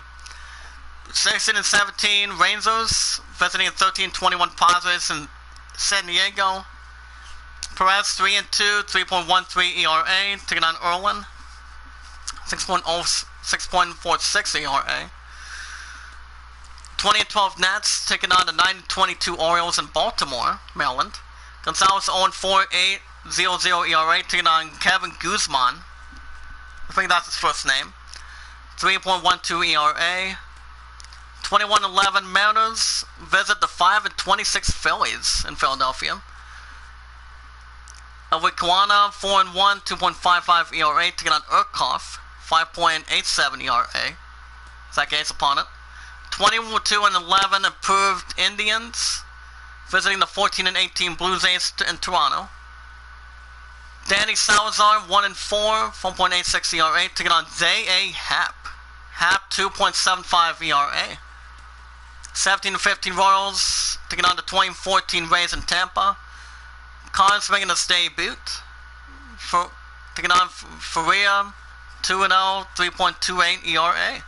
16-17 Rangers visiting the 13-21 Padres in San Diego. Perez 3-2, 3.13 ERA, taking on Irwin. 6.46 ERA. 20-12 Nats taking on the 9-22 Orioles in Baltimore, Maryland. Gonzalez 0-4, 8.00 ERA, taking on Kevin Guzman. I think that's his first name. 3.12 ERA. 21-11 Mariners visit the 5-26 Phillies in Philadelphia. Wickwano 4-1, 2.55 ERA, taking on Urkoff, 5.87 ERA. Zach opponent. 22-11 improved Indians visiting the 14-18 Blue Jays in Toronto. Danny Salazar 1-4, 4.86 ERA, taking on J.A. Happ. Happ 2.75 ERA. 17-15 Royals taking on the 20-14 Rays in Tampa. Cards making his debut. Taking on Faria, 2-0, 3.28 ERA.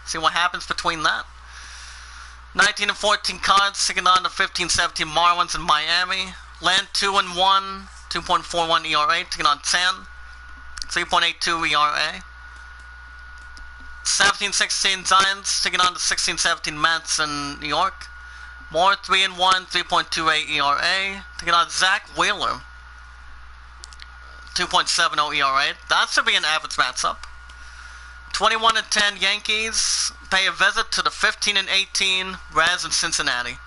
See what happens between that. 19-14 Cards taking on the 15-17 Marlins in Miami. Land 2-1, 2.41 ERA, taking on 10, 3.82 ERA. 17-16 Giants taking on the 16-17 Mets in New York. Moore 3-1, 3.28 ERA, taking on Zach Wheeler, 2.70 ERA. That should be an average matchup. 21-10 Yankees pay a visit to the 15-18 Reds in Cincinnati.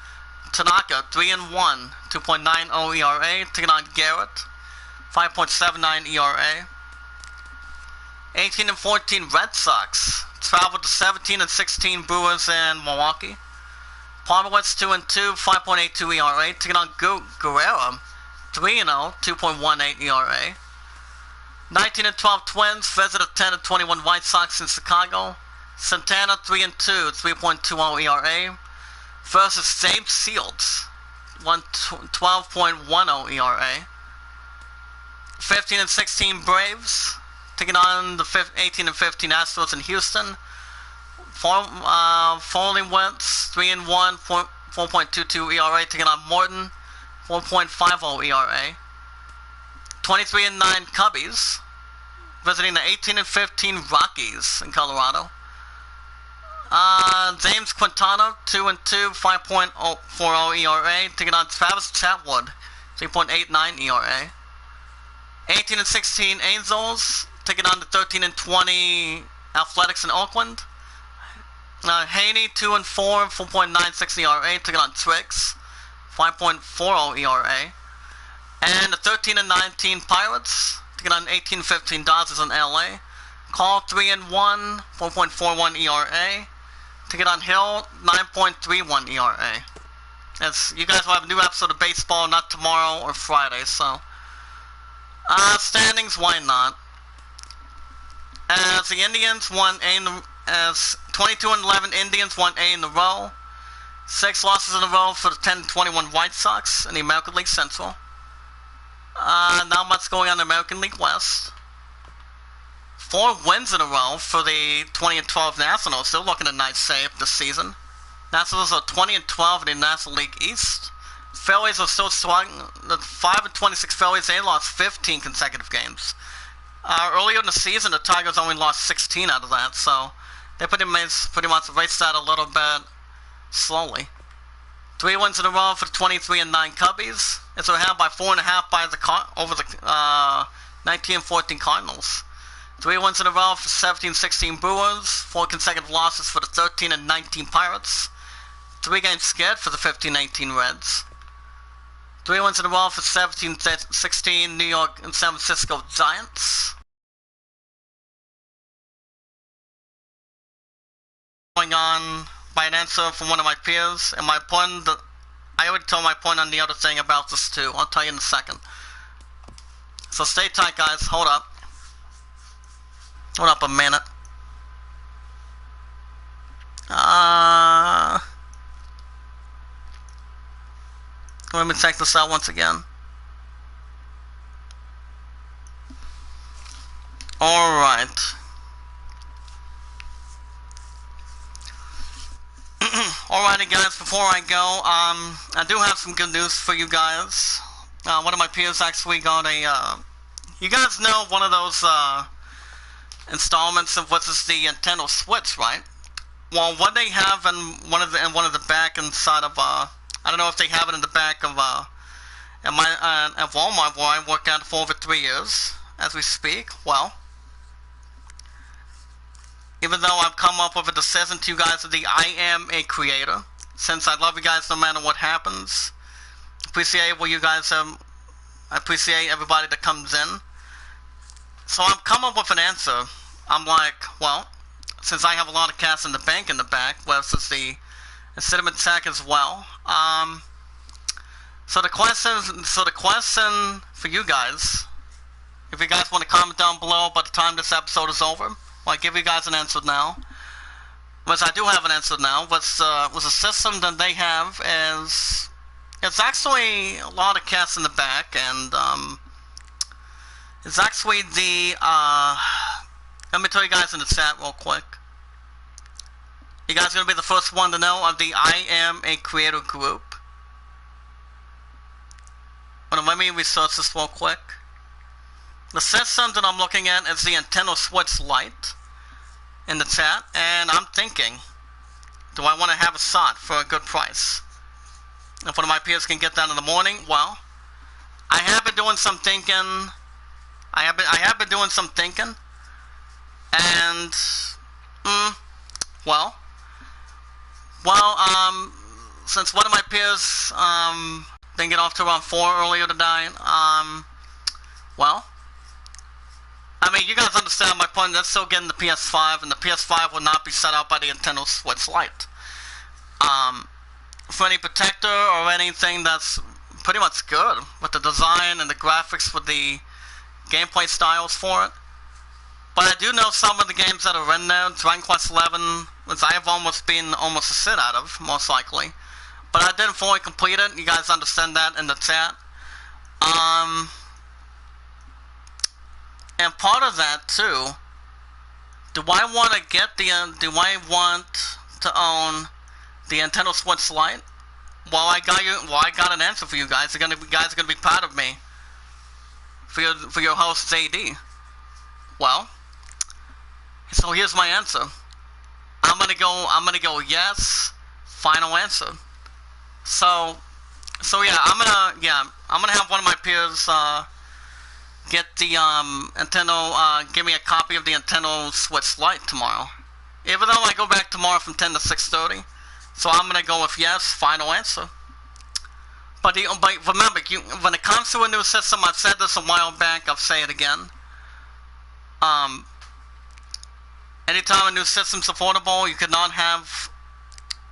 Tanaka 3-1, 2.90 ERA, taking on Garrett, 5.79 ERA. 18-14 Red Sox travel to 17-16 Brewers in Milwaukee. Palmerwitz 2-2, 5.82 ERA, taking on Guerrero, 3-0, 2.18 ERA. 19-12 Twins visit the 10-21 White Sox in Chicago. Santana 3-2, 3.20 ERA. Versus James Shields, 12.10 ERA. 15-16 Braves taking on the 18-15 Astros in Houston. Following Wentz 3-1, 4.22 ERA, taking on Morton, 4.50 ERA. 23-9 Cubbies visiting the 18-15 Rockies in Colorado. James Quintana 2-2, 5.40 ERA, taking on Travis Chatwood, 3.89 ERA. 18-16 Angels taking on the 13-20 Athletics in Oakland. Haney 2-4, 4.96 ERA, taking on Triggs, 5.40 ERA. And the 13-19 Pirates taking on 18-15 Dodgers in LA. Call 3-1, 4.41 ERA. Taking on Hill, 9.31 ERA. As you guys will have a new episode of baseball, not tomorrow or Friday, so. Standings, why not? As the Indians won as 22-11 Indians won A in a row. 6 losses in a row for the 10-21 White Sox in the American League Central. Not much going on in the American League West. 4 wins in a row for the 20-12 Nationals. They're looking in nice shape this season. Nationals are 20-12 in the National League East. Phillies are still strong. The 5-26 Phillies, they lost 15 consecutive games. Earlier in the season, the Tigers only lost 16 out of that, so they pretty much raced that a little bit slowly. 3 wins in a row for the 23-9 Cubbies. It's ahead by 4.5 by over the 19-14 Cardinals. 3 wins in a row for 17-16 Brewers. 4 consecutive losses for the 13-19 Pirates. 3 games scared for the 15-18 Reds. 3 wins in a row for 17-16 New York and San Francisco Giants. Going on by an answer from one of my peers, and my point, I already told my point on the other thing about this too. I'll tell you in a second. So stay tight, guys. Hold up. Hold up a minute. Let me check this out once again. Alright. Alrighty guys, before I go, I do have some good news for you guys. One of my peers actually got a, you guys know one of those, installments of what is the Nintendo Switch, right? Well, what they have in one of the back inside of, I don't know if they have it in the back of, at Walmart where I worked at for over 3 years, as we speak. Well, even though I've come up with a decision to you guys of the Iamacreator, since I love you guys no matter what happens, appreciate what you guys have, I appreciate everybody that comes in. So I've come up with an answer. I'm like, well, since I have a lot of cash in the bank in the back, well, since the cinnamon sack as well. So the question for you guys, if you guys want to comment down below by the time this episode is over, well, I give you guys an answer now. Which I do have an answer now. Was a system that they have is, it's actually a lot of cash in the back, and it's actually the let me tell you guys in the chat real quick. You guys are gonna be the first one to know of the Iamacreator group. Let me research this real quick. The system that I'm looking at is the Nintendo Switch Lite in the chat, and I'm thinking, do I want to have a shot for a good price? If one of my peers can get that in the morning, well, I have been doing some thinking. I have been doing some thinking, and since one of my peers didn't get off to around 4 earlier today, well, I mean, you guys understand my point. That's still getting the PS5, and the PS5 will not be set up by the Nintendo Switch Lite. For any protector or anything that's pretty much good with the design and the graphics with the gameplay styles for it. But I do know some of the games that are in there. Dragon Quest 11, which I have almost a sit out of, most likely. But I didn't fully complete it. You guys understand that in the chat. And part of that too, do I want to own the Nintendo Switch Lite? Well, I got an answer for you guys. You guys are gonna be proud of me. For your host JD. Well, so here's my answer. I'm gonna go yes. Final answer. So yeah, I'm gonna have one of my peers get the Nintendo, give me a copy of the Nintendo Switch Lite tomorrow. Even though I go back tomorrow from 10 to 6:30, so I'm gonna go with yes. Final answer. But remember, when it comes to a new system, I've said this a while back, I'll say it again. Anytime a new system's affordable, you cannot have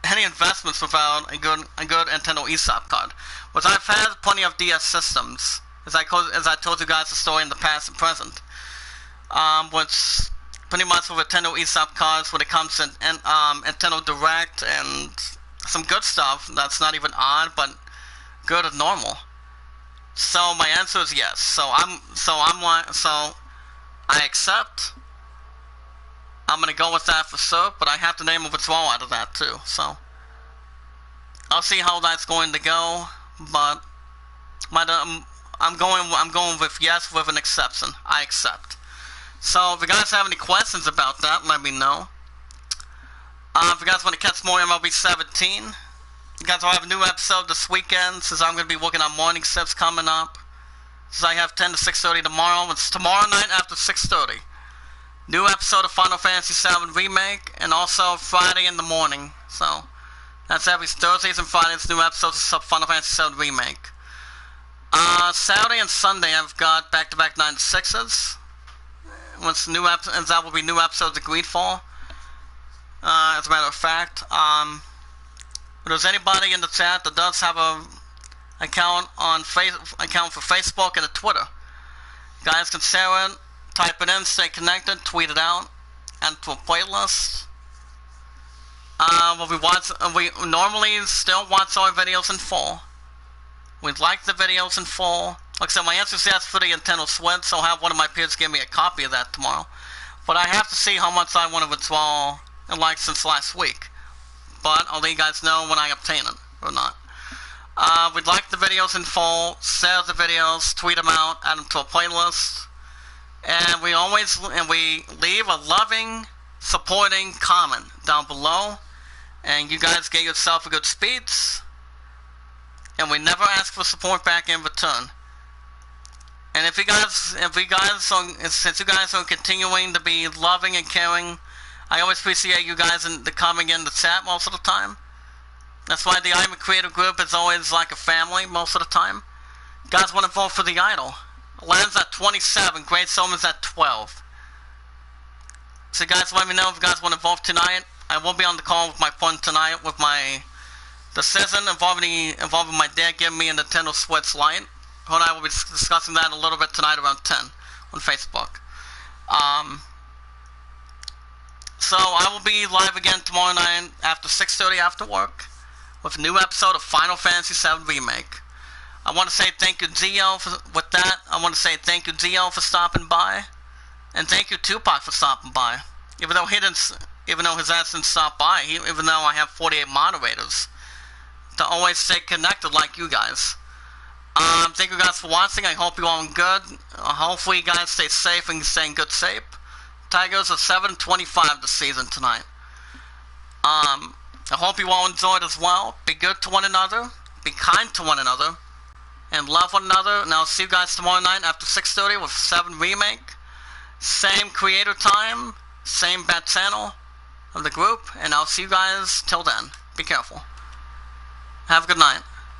any investments without a good Nintendo eShop card. Which I've had plenty of DS systems, as I told you guys the story in the past and present. Which pretty much with Nintendo eShop cards, when it comes to Nintendo Direct and some good stuff that's not even odd, but good and normal. So my answer is yes. So I accept. I'm gonna go with that for sure, but I have to name a withdrawal out of that too. So I'll see how that's going to go, but I'm going with yes with an exception. I accept. So if you guys have any questions about that, let me know. If you guys want to catch more MLB 17, you guys will have a new episode this weekend, since I'm going to be working on morning shifts coming up. Since I have 10 to 6:30 tomorrow. It's tomorrow night after 6:30. New episode of Final Fantasy VII Remake, and also Friday in the morning. So that's every Thursdays and Fridays, new episodes of Final Fantasy VII Remake. Saturday and Sunday I've got back-to-back 9 to 6s. And that will be new episodes of Greedfall. As a matter of fact, if there's anybody in the chat that does have a account for Facebook and a Twitter, guys can share it, type it in, stay connected, tweet it out, add to a playlist. We normally still watch our videos in full. We'd like the videos in full. Like I said, my answer is yes for the Nintendo Switch, so I'll have one of my peers give me a copy of that tomorrow. But I have to see how much I want to withdraw and like since last week. But I'll let you guys know when I obtain it or not. We'd like the videos in full, share the videos, tweet them out, add them to a playlist. And we leave a loving, supporting comment down below. And you guys get yourself a good speech. And we never ask for support back in return. And since you guys are continuing to be loving and caring, I always appreciate you guys coming in the chat most of the time. That's why the Iamacreator group is always like a family most of the time. You guys want to vote for the idol. Land's at 27, Great Soman's at 12. So guys, let me know if you guys want to vote tonight. I will be on the call with my friend tonight with my decision involving my dad giving me a Nintendo Switch Lite. Her and I will be discussing that a little bit tonight around 10 on Facebook. So I will be live again tomorrow night after 6:30 after work with a new episode of Final Fantasy VII Remake. I want to say thank you, Gio, I want to say thank you, Gio, for stopping by, and thank you, Tupac, for stopping by. Even though his ass didn't stop by, even though I have 48 moderators to always stay connected like you guys. Thank you guys for watching. I hope you all are good. Hopefully you guys stay safe and stay in good shape. Tigers are 7-25 this season tonight. I hope you all enjoyed as well. Be good to one another. Be kind to one another. And love one another. And I'll see you guys tomorrow night after 6:30 with 7 Remake. Same creator time. Same bat channel of the group. And I'll see you guys till then. Be careful. Have a good night.